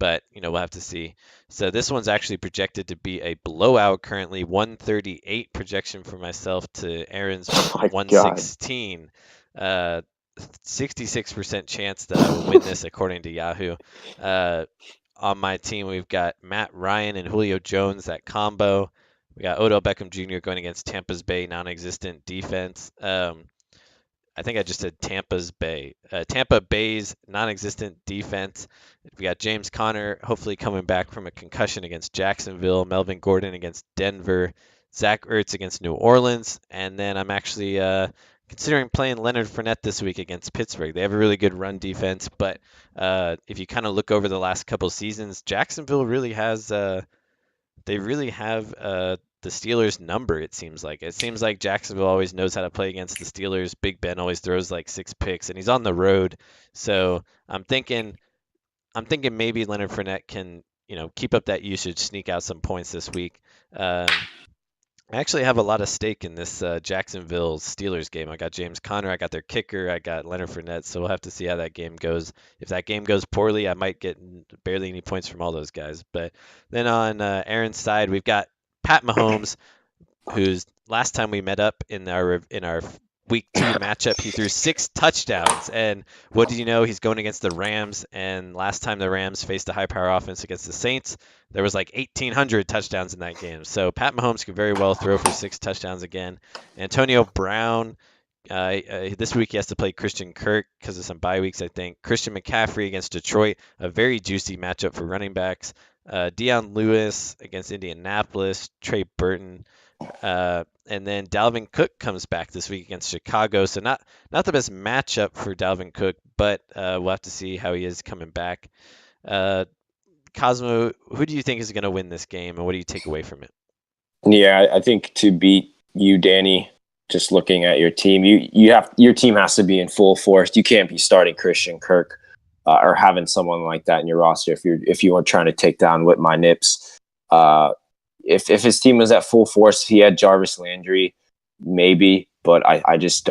but we'll have to see. So this one's actually projected to be a blowout. Currently 138 projection for myself to Aaron's 116. 66% chance that I will win this according to Yahoo. On my team, we've got Matt Ryan and Julio Jones, that combo. We got Odell Beckham Jr. going against Tampa's Bay non-existent defense. I think I just said Tampa's Bay. Tampa Bay's non-existent defense. We got James Conner hopefully coming back from a concussion against Jacksonville. Melvin Gordon against Denver. Zach Ertz against New Orleans. And then I'm actually considering playing Leonard Fournette this week against Pittsburgh. They have a really good run defense, but if you kind of look over the last couple seasons, Jacksonville really has the Steelers' number. It seems like Jacksonville always knows how to play against the Steelers. Big Ben always throws like 6 picks, and he's on the road. So I'm thinking maybe Leonard Fournette can keep up that usage, sneak out some points this week. I actually have a lot of stake in this Jacksonville Steelers game. I got James Conner, I got their kicker, I got Leonard Fournette, so we'll have to see how that game goes. If that game goes poorly, I might get barely any points from all those guys. But then on Aaron's side, we've got Pat Mahomes, who's last time we met up in our Week 2 matchup, he threw 6 touchdowns. And what do you know? He's going against the Rams. And last time the Rams faced a high-power offense against the Saints, there was like 1,800 touchdowns in that game. So Pat Mahomes could very well throw for 6 touchdowns again. Antonio Brown, this week he has to play Christian Kirk because of some bye weeks, I think. Christian McCaffrey against Detroit, a very juicy matchup for running backs. Deion Lewis against Indianapolis, Trey Burton, and then Dalvin Cook comes back this week against Chicago. So not the best matchup for Dalvin Cook, but we'll have to see how he is coming back. Cosmo, who do you think is going to win this game, and what do you take away from it? Yeah, I think to beat you, Danny, just looking at your team, your team has to be in full force. You can't be starting Christian Kirk or having someone like that in your roster if you are trying to take down Whitmy Nips. If his team was at full force, if he had Jarvis Landry, maybe, but I just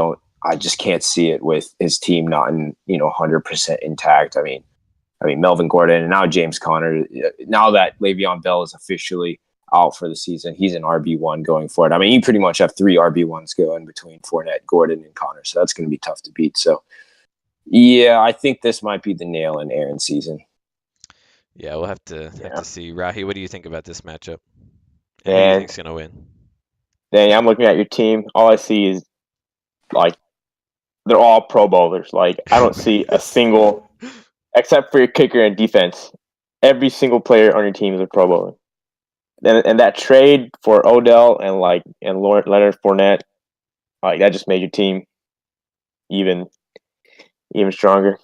can't see it with his team not in 100% intact. I mean Melvin Gordon and now James Conner. Now that Le'Veon Bell is officially out for the season, he's an RB1 going forward. I mean, you pretty much have 3 RB1s going between Fournette, Gordon, and Conner, so that's going to be tough to beat. So, yeah, I think this might be the nail in Aaron's season. Yeah, we'll have to see. Rahi, what do you think about this matchup? Who do you And think's going to win? Danny, I'm looking at your team. All I see is like they're all Pro Bowlers. Like I don't see a single, except for your kicker and defense. Every single player on your team is a Pro Bowler. And that trade for Odell and Leonard Fournette, like that just made your team even stronger.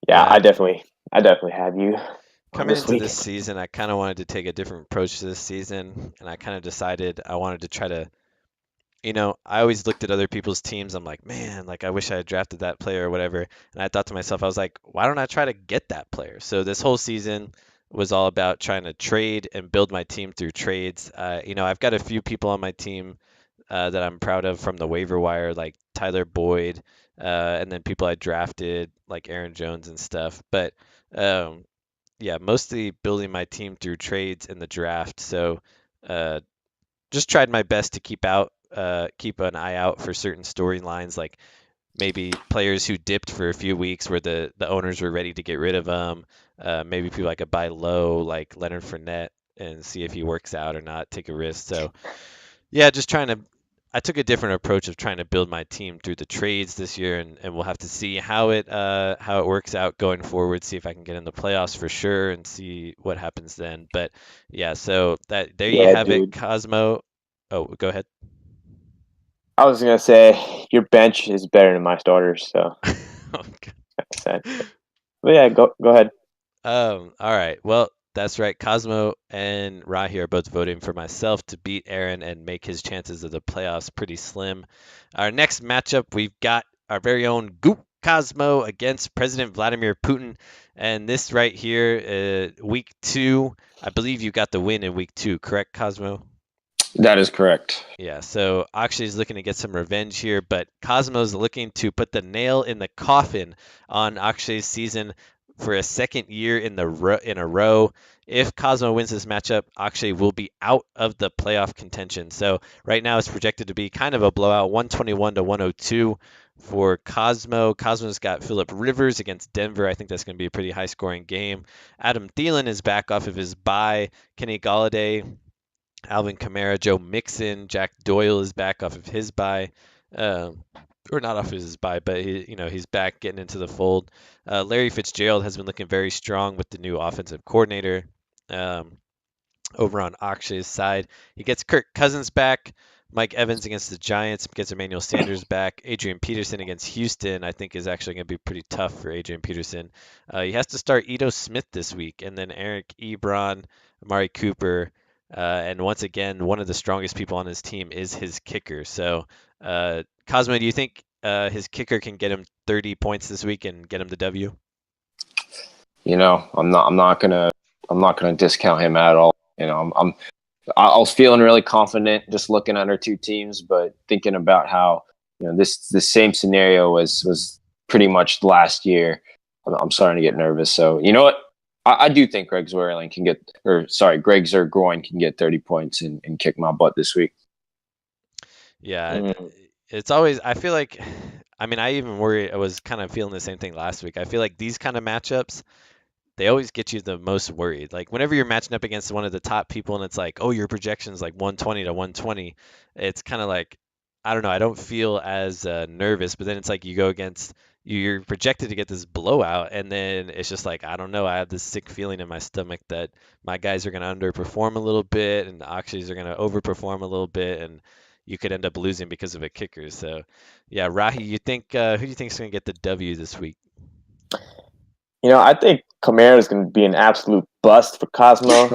Yeah, I definitely have you. Coming into this season, I kind of wanted to take a different approach to this season, and I kind of decided I wanted to try to, I always looked at other people's teams. I'm like, man, like I wish I had drafted that player or whatever. And I thought to myself, I was like, why don't I try to get that player? So this whole season was all about trying to trade and build my team through trades. I've got a few people on my team that I'm proud of from the waiver wire, like Tyler Boyd, and then people I drafted like Aaron Jones and stuff. But yeah, mostly building my team through trades in the draft. So just tried my best to keep an eye out for certain storylines, like maybe players who dipped for a few weeks where the owners were ready to get rid of them. Maybe people I could buy low, like Leonard Fournette, and see if he works out or not, take a risk. So yeah, I took a different approach of trying to build my team through the trades this year, and we'll have to see how it works out going forward. See if I can get in the playoffs for sure, and see what happens then. But yeah, so there you have it, Cosmo. Oh, go ahead. I was gonna say your bench is better than my starters, so. Okay. But yeah, go ahead. All right. Well, that's right. Cosmo and Rahi are both voting for myself to beat Aaron and make his chances of the playoffs pretty slim. Our next matchup, we've got our very own Goop Cosmo against President Vladimir Putin. And this right here, week 2, I believe you got the win in week 2, correct, Cosmo? That is correct. Yeah, so Akshay is looking to get some revenge here, but Cosmo's looking to put the nail in the coffin on Akshay's season for a second year in a row. If Cosmo wins this matchup, Akshay will be out of the playoff contention. So right now it's projected to be kind of a blowout, 121-102 for Cosmo. Cosmo's got Phillip Rivers against Denver. I think that's going to be a pretty high-scoring game. Adam Thielen is back off of his bye. Kenny Golladay, Alvin Kamara, Joe Mixon, Jack Doyle is back off of his bye. Or not off of his bye, but he's back getting into the fold. Larry Fitzgerald has been looking very strong with the new offensive coordinator over on Akshay's side. He gets Kirk Cousins back. Mike Evans against the Giants gets Emmanuel Sanders back. Adrian Peterson against Houston, I think, is actually going to be pretty tough for Adrian Peterson. He has to start Ito Smith this week, and then Eric Ebron, Amari Cooper, and once again, one of the strongest people on his team is his kicker. So, Cosmo, do you think his kicker can get him 30 points this week and get him the W? I'm not gonna discount him at all. I was feeling really confident just looking at our two teams, but thinking about how the same scenario was pretty much last year, I'm starting to get nervous. So you know what? I do think Greg Zuerlein Greg Zergroin can get 30 points and kick my butt this week. Yeah, it's always, I feel like, I was kind of feeling the same thing last week. I feel like these kind of matchups, they always get you the most worried. Like whenever you're matching up against one of the top people and it's like, oh, your projection's like 120-120, it's kind of like, I don't know, I don't feel as nervous. But then it's like you go against, you're projected to get this blowout, and then it's just like, I don't know. I have this sick feeling in my stomach that my guys are going to underperform a little bit, and the Akshis are going to overperform a little bit, and you could end up losing because of a kicker. So, yeah, Rahi, you think who do you think is going to get the W this week? I think Kamara is going to be an absolute bust for Cosmo,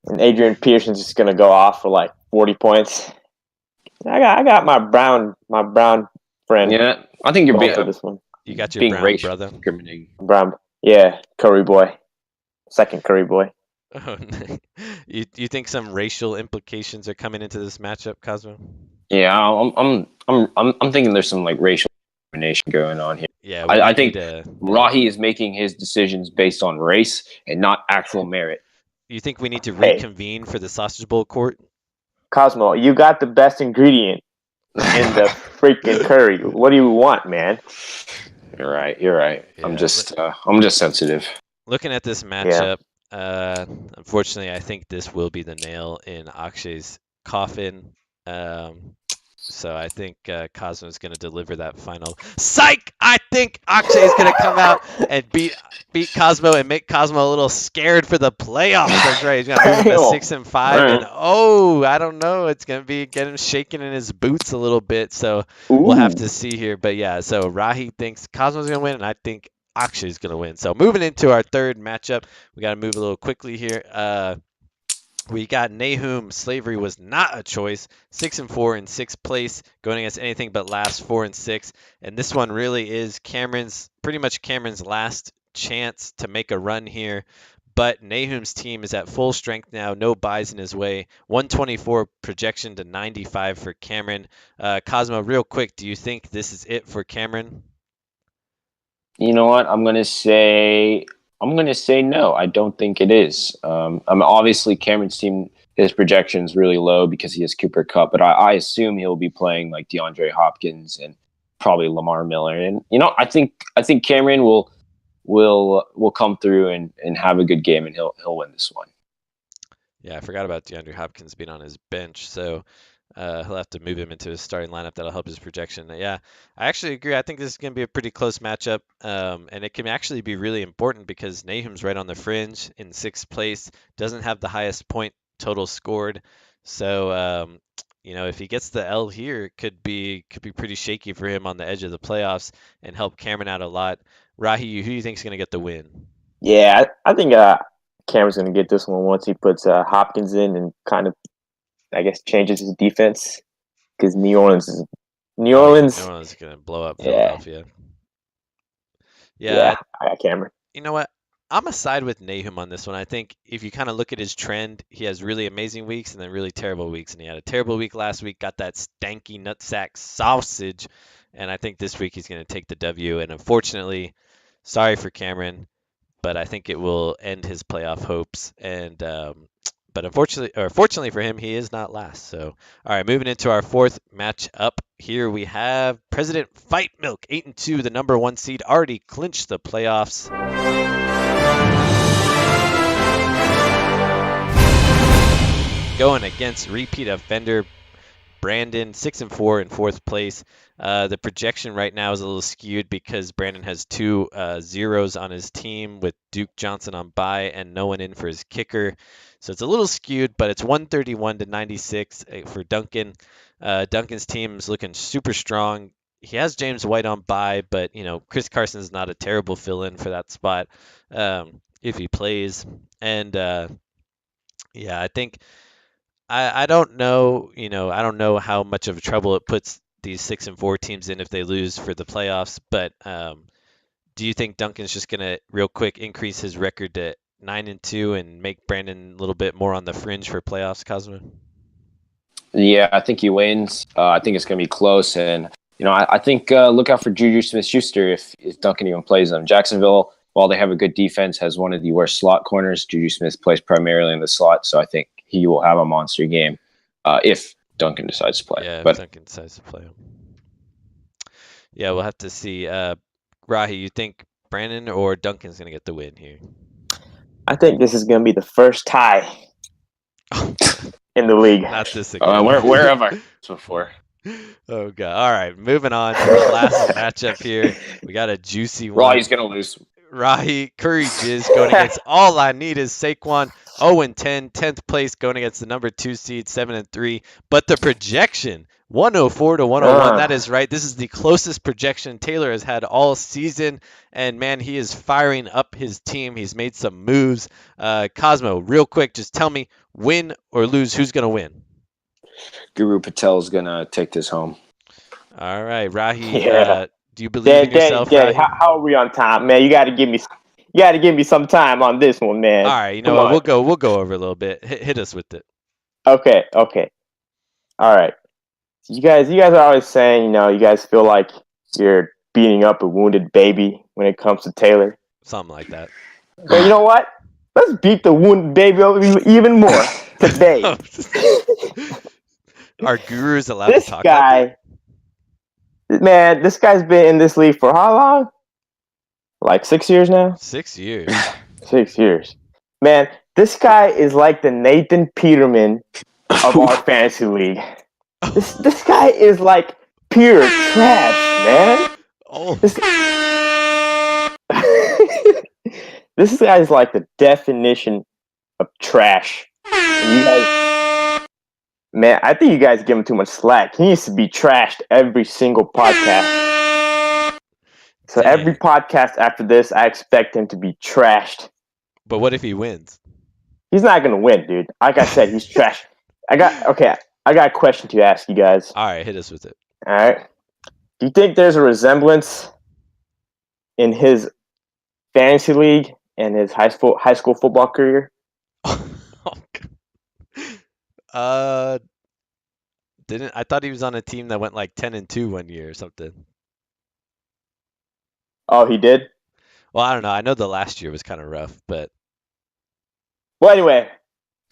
and Adrian Peterson's just going to go off for like 40 points. I got my brown friend. Yeah, I think you're for this one. You got your being brown racial brother. discriminating. Brown, yeah, Curry boy, second Curry boy. Oh, you think some racial implications are coming into this matchup, Cosmo? Yeah, I'm thinking there's some like racial discrimination going on here. Yeah, I think Rahi is making his decisions based on race and not actual merit. You think we need to reconvene for the Sausage Bowl court? Cosmo, you got the best ingredient in the freaking curry. What do you want, man? You're right. Yeah, I'm just sensitive. Looking at this matchup, unfortunately, I think this will be the nail in Akshay's coffin. So I think Cosmo is going to deliver that final. Psych! I think Akshay is going to come out and beat Cosmo and make Cosmo a little scared for the playoffs. That's right. He's going to move him to 6-5. And I don't know. It's going to get him shaking in his boots a little bit. So we'll have to see here. But yeah, so Rahi thinks Cosmo's going to win, and I think Akshay is going to win. So moving into our third matchup, we got to move a little quickly here. We got Nahum. Slavery was not a choice. 6-4 in sixth place, going against anything but last 4-6. And this one really is pretty much Cameron's last chance to make a run here. But Nahum's team is at full strength now. No buys in his way. 124 projection to 95 for Cameron. Cosmo, real quick, do you think this is it for Cameron? You know what? I'm gonna say no. I don't think it is. Obviously Cameron's team, his projection is really low because he has Cooper Kupp, but I assume he'll be playing like DeAndre Hopkins and probably Lamar Miller. And I think Cameron will come through and have a good game, and he'll win this one. Yeah, I forgot about DeAndre Hopkins being on his bench, so he'll have to move him into his starting lineup. That'll help his projection. Yeah, I actually agree. I think this is going to be a pretty close matchup, and it can actually be really important because Nahum's right on the fringe in sixth place, doesn't have the highest point total scored. So, if he gets the L here, it could be pretty shaky for him on the edge of the playoffs and help Cameron out a lot. Rahi, who do you think is going to get the win? Yeah, I think Cameron's going to get this one once he puts Hopkins in and kind of, I guess, changes his defense, because New Orleans is going to blow up Philadelphia. Yeah, I got Cameron. You know what? I'm a side with Nahum on this one. I think if you kind of look at his trend, he has really amazing weeks and then really terrible weeks. And he had a terrible week last week, got that stanky nutsack sausage. And I think this week he's going to take the W. And unfortunately, sorry for Cameron, but I think it will end his playoff hopes. And but fortunately for him, he is not last. So, all right, moving into our fourth match up. Here we have President Fight Milk, 8-2, the number 1 seed, already clinched the playoffs. Going against repeat offender Brandon, 6-4 in fourth place. The projection right now is a little skewed because Brandon has 2 zeros on his team with Duke Johnson on bye and no one in for his kicker. So it's a little skewed, but it's 131 to 96 for Duncan. Duncan's team is looking super strong. He has James White on bye, but Chris Carson's not a terrible fill-in for that spot if he plays. And I think I don't know. I don't know how much of a trouble it puts these 6-4 teams in if they lose for the playoffs. But do you think Duncan's just gonna real quick increase his record to 9-2 and make Brandon a little bit more on the fringe for playoffs, Cosmo? Yeah, I think he wins. I think it's going to be close. And, I think look out for Juju Smith-Schuster if Duncan even plays them. Jacksonville, while they have a good defense, has one of the worst slot corners. Juju Smith plays primarily in the slot, so I think he will have a monster game if Duncan decides to play. Yeah, if Duncan decides to play him. Yeah, we'll have to see. Rahi, you think Brandon or Duncan's going to get the win here? I think this is going to be the first tie in the league. Not this again. Where have I before? Oh god. All right, moving on to the last matchup here. We got a juicy one. Rahi's gonna lose. Rahi Curry Jizz going against All I Need Is Saquon. 0-10, 10th place going against the number 2 seed, 7-3. But the projection, 104 to 101. That is right. This is the closest projection Taylor has had all season. And man, he is firing up his team. He's made some moves. Cosmo, real quick, just tell me, win or lose, who's going to win? Guru Patel's gonna take this home. All right, Rahi. Yeah. Do you believe in yourself, Rahi? How are we on time, man? You got to give me some time on this one, man. All right, you know what? We'll go over a little bit. Hit us with it. Okay. All right. You guys are always saying, you guys feel like you're beating up a wounded baby when it comes to Taylor. Something like that. But you know what? Let's beat the wounded baby up even more today. Our guru is allowed to talk like that? Man, this guy's been in this league for how long? Like 6 years now? 6 years. 6 years. Man, this guy is like the Nathan Peterman of our fantasy league. This guy is like pure trash, man. Oh. This guy is like the definition of trash. And you guys, man, I think you guys give him too much slack. He needs to be trashed every single podcast. So every podcast after this, I expect him to be trashed. But what if he wins? He's not gonna win, dude. Like I said, he's trash. I got a question to ask you guys. All right, hit us with it. All right. Do you think there's a resemblance in his fantasy league and his high school football career? I thought he was on a team that went like 10-2 one year or something. Oh, he did? Well, I don't know. I know the last year was kind of rough, but well, anyway,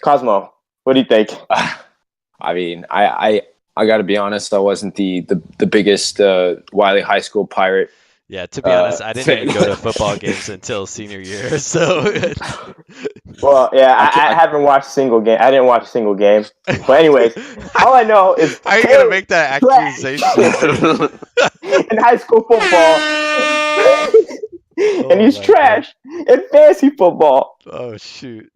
Cosmo, what do you think? I mean, I got to be honest. I wasn't the biggest Wiley High School Pirate. Yeah, to be honest, I didn't even go to football games until senior year. So, well, yeah, I haven't watched a single game. I didn't watch a single game. But anyways, all I know is how are you gonna make that accusation in high school football? And he's trash in fantasy football. Oh shoot!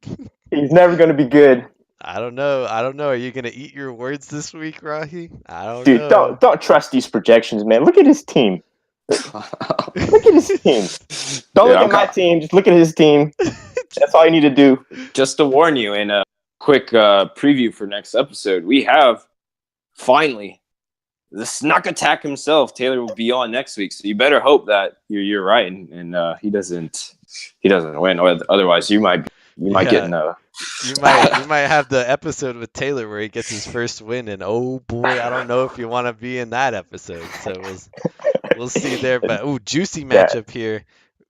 He's never gonna be good. I don't know. Are you gonna eat your words this week, Rahi? I don't know. Dude, don't trust these projections, man. Look at his team. Look at his team. Don't look at my team. Just look at his team. That's all you need to do. Just to warn you, and a quick preview for next episode, we have finally the Snuck Attack himself. Taylor will be on next week, so you better hope that you're right and he doesn't win, or otherwise you might get in a. You might have the episode with Taylor where he gets his first win, and oh boy, I don't know if you want to be in that episode. So we'll see there. But juicy matchup here.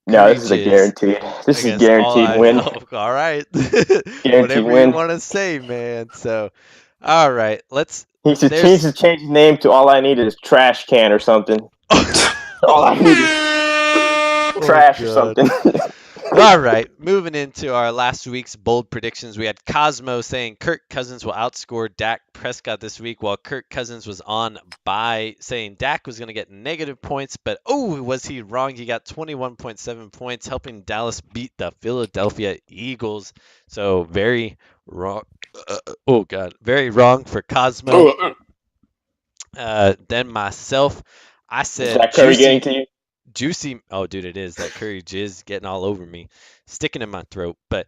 No, this is a guaranteed. This is a guaranteed win. All right, guaranteed whatever win. You want to say, man. So, all right, let's. He should change his name to All I Need Is Trash Can or something. All I need is trash or something. All right, moving into our last week's bold predictions. We had Cosmo saying Kirk Cousins will outscore Dak Prescott this week, while Kirk Cousins was on bye saying Dak was going to get negative points. But was he wrong? He got 21.7 points, helping Dallas beat the Philadelphia Eagles. So very wrong. Very wrong for Cosmo. Then myself, I said. Is that Curry getting to you? Juicy, oh dude, it is that Curry jizz getting all over me, sticking in my throat. But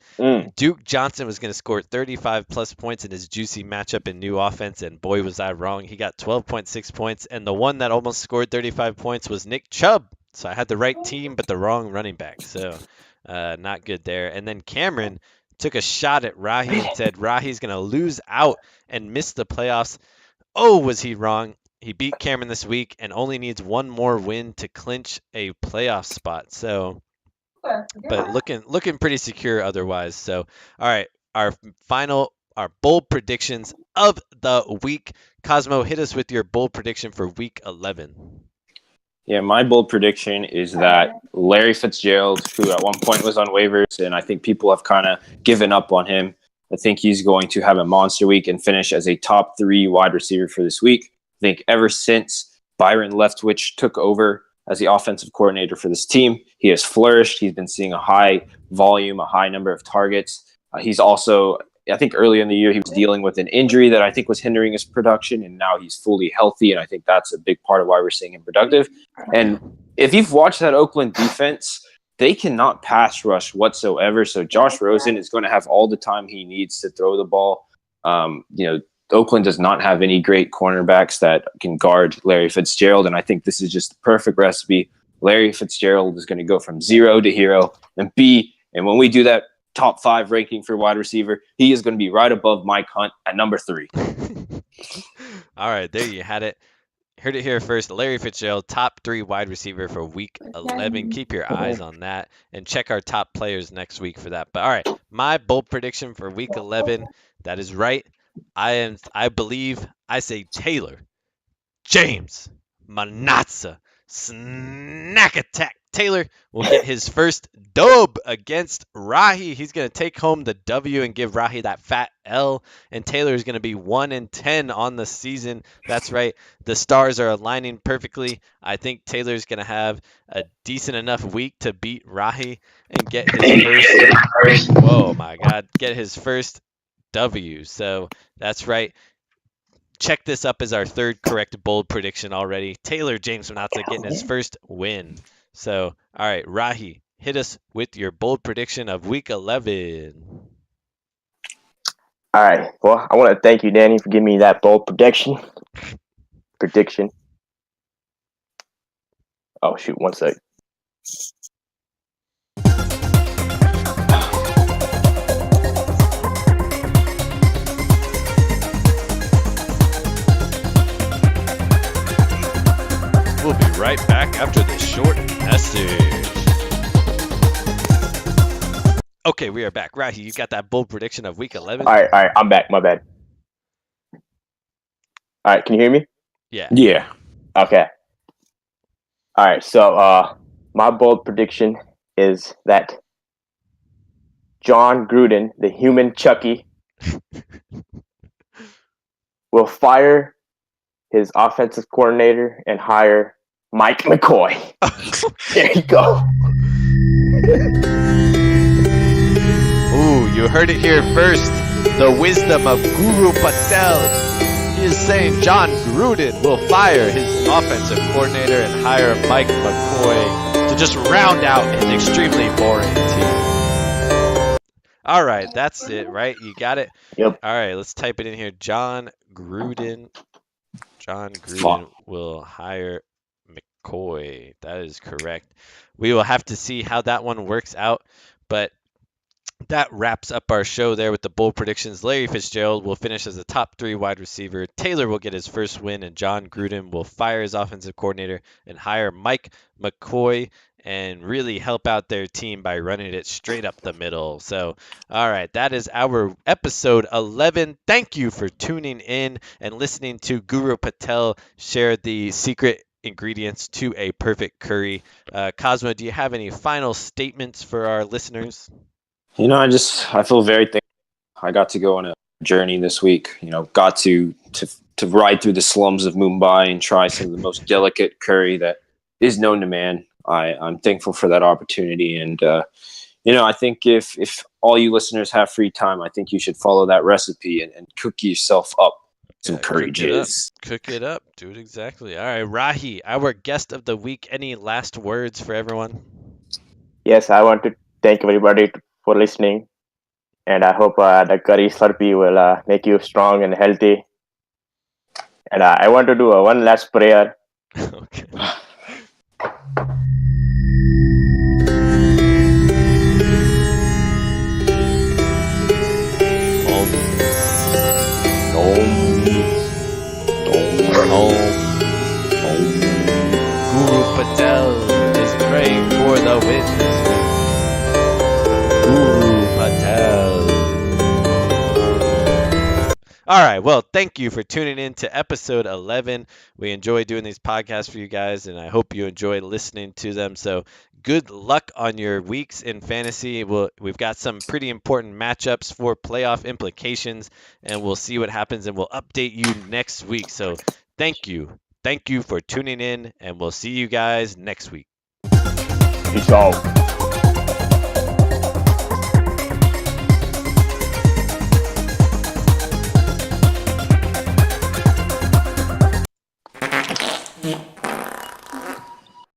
Duke Johnson was going to score 35 plus points in his juicy matchup in new offense, and boy was I wrong. He got 12.6 points, and the one that almost scored 35 points was Nick Chubb. So I had the right team, but the wrong running back. So not good there. And then Cameron took a shot at Rahi and said Rahi's going to lose out and miss the playoffs. Oh, was he wrong? He beat Cameron this week and only needs one more win to clinch a playoff spot. So, but looking pretty secure otherwise. So, all right, our bold predictions of the week. Cosmo, hit us with your bold prediction for week 11. Yeah, my bold prediction is that Larry Fitzgerald, who at one point was on waivers, and I think people have kind of given up on him. I think he's going to have a monster week and finish as a top 3 wide receiver for this week. think ever since Byron Leftwich took over as the offensive coordinator for this team, he has flourished. He's been seeing a high volume, a high number of targets. He's also, I think early in the year, he was dealing with an injury that I think was hindering his production, and now he's fully healthy, and I think that's a big part of why we're seeing him productive. And if you've watched that Oakland defense, they cannot pass rush whatsoever. So Josh Rosen is going to have all the time he needs to throw the ball. Oakland does not have any great cornerbacks that can guard Larry Fitzgerald, and I think this is just the perfect recipe. Larry Fitzgerald is going to go from 0 to hero, and when we do that top 5 ranking for wide receiver, he is going to be right above Mike Hunt at number 3. All right, there you had it. Heard it here first. Larry Fitzgerald, top 3 wide receiver for week 11. Keep your eyes on that and check our top players next week for that. But all right, my bold prediction for week 11, that is right. I say Taylor, James, Manatsa, Snack Attack. Taylor will get his first dub against Rahi. He's going to take home the W and give Rahi that fat L. And Taylor is going to be 1-10 on the season. That's right. The stars are aligning perfectly. I think Taylor's going to have a decent enough week to beat Rahi and get his first W. So that's right. Check this up as our 3rd correct bold prediction already. Taylor James Manatsa getting his first win. So, all right, Rahi, hit us with your bold prediction of week 11. All right. Well, I want to thank you, Danny, for giving me that bold prediction. Oh, shoot. One sec. We'll be right back after this short message. Okay, we are back. Rahi, you got that bold prediction of week 11? All right. I'm back. My bad. All right. Can you hear me? Yeah. Okay. All right. So, my bold prediction is that John Gruden, the human Chucky, will fire his offensive coordinator and hire Mike McCoy. There you go. Ooh, you heard it here first. The wisdom of Guru Patel. He is saying John Gruden will fire his offensive coordinator and hire Mike McCoy to just round out an extremely boring team. All right, that's it, right? You got it? Yep. All right, let's type it in here. John Gruden will hire McCoy. That is correct. We will have to see how that one works out, but that wraps up our show there with the bold predictions. Larry Fitzgerald will finish as a top 3 wide receiver. Taylor will get his first win, and John Gruden will fire his offensive coordinator and hire Mike McCoy and really help out their team by running it straight up the middle. So, all right, that is our episode 11. Thank you for tuning in and listening to Guru Patel share the secret ingredients to a perfect curry. Cosmo, do you have any final statements for our listeners? I feel very thankful. I got to go on a journey this week. Got to ride through the slums of Mumbai and try some of the most delicate curry that is known to man. I'm thankful for that opportunity, and I think if all you listeners have free time, I think you should follow that recipe and cook yourself up some curry jizz. Cook it up. Do it exactly. All right, Rahi, our guest of the week. Any last words for everyone? Yes, I want to thank everybody for listening, and I hope the curry slurpee will make you strong and healthy. And I want to do one last prayer. Okay. Guru Patel is praying for the win this week. Guru Patel. All right, well, thank you for tuning in to episode 11. We enjoy doing these podcasts for you guys, and I hope you enjoy listening to them. So good luck on your weeks in fantasy. We've got some pretty important matchups for playoff implications, and we'll see what happens, and we'll update you next week. So thank you. Thank you for tuning in, and we'll see you guys next week. Peace out.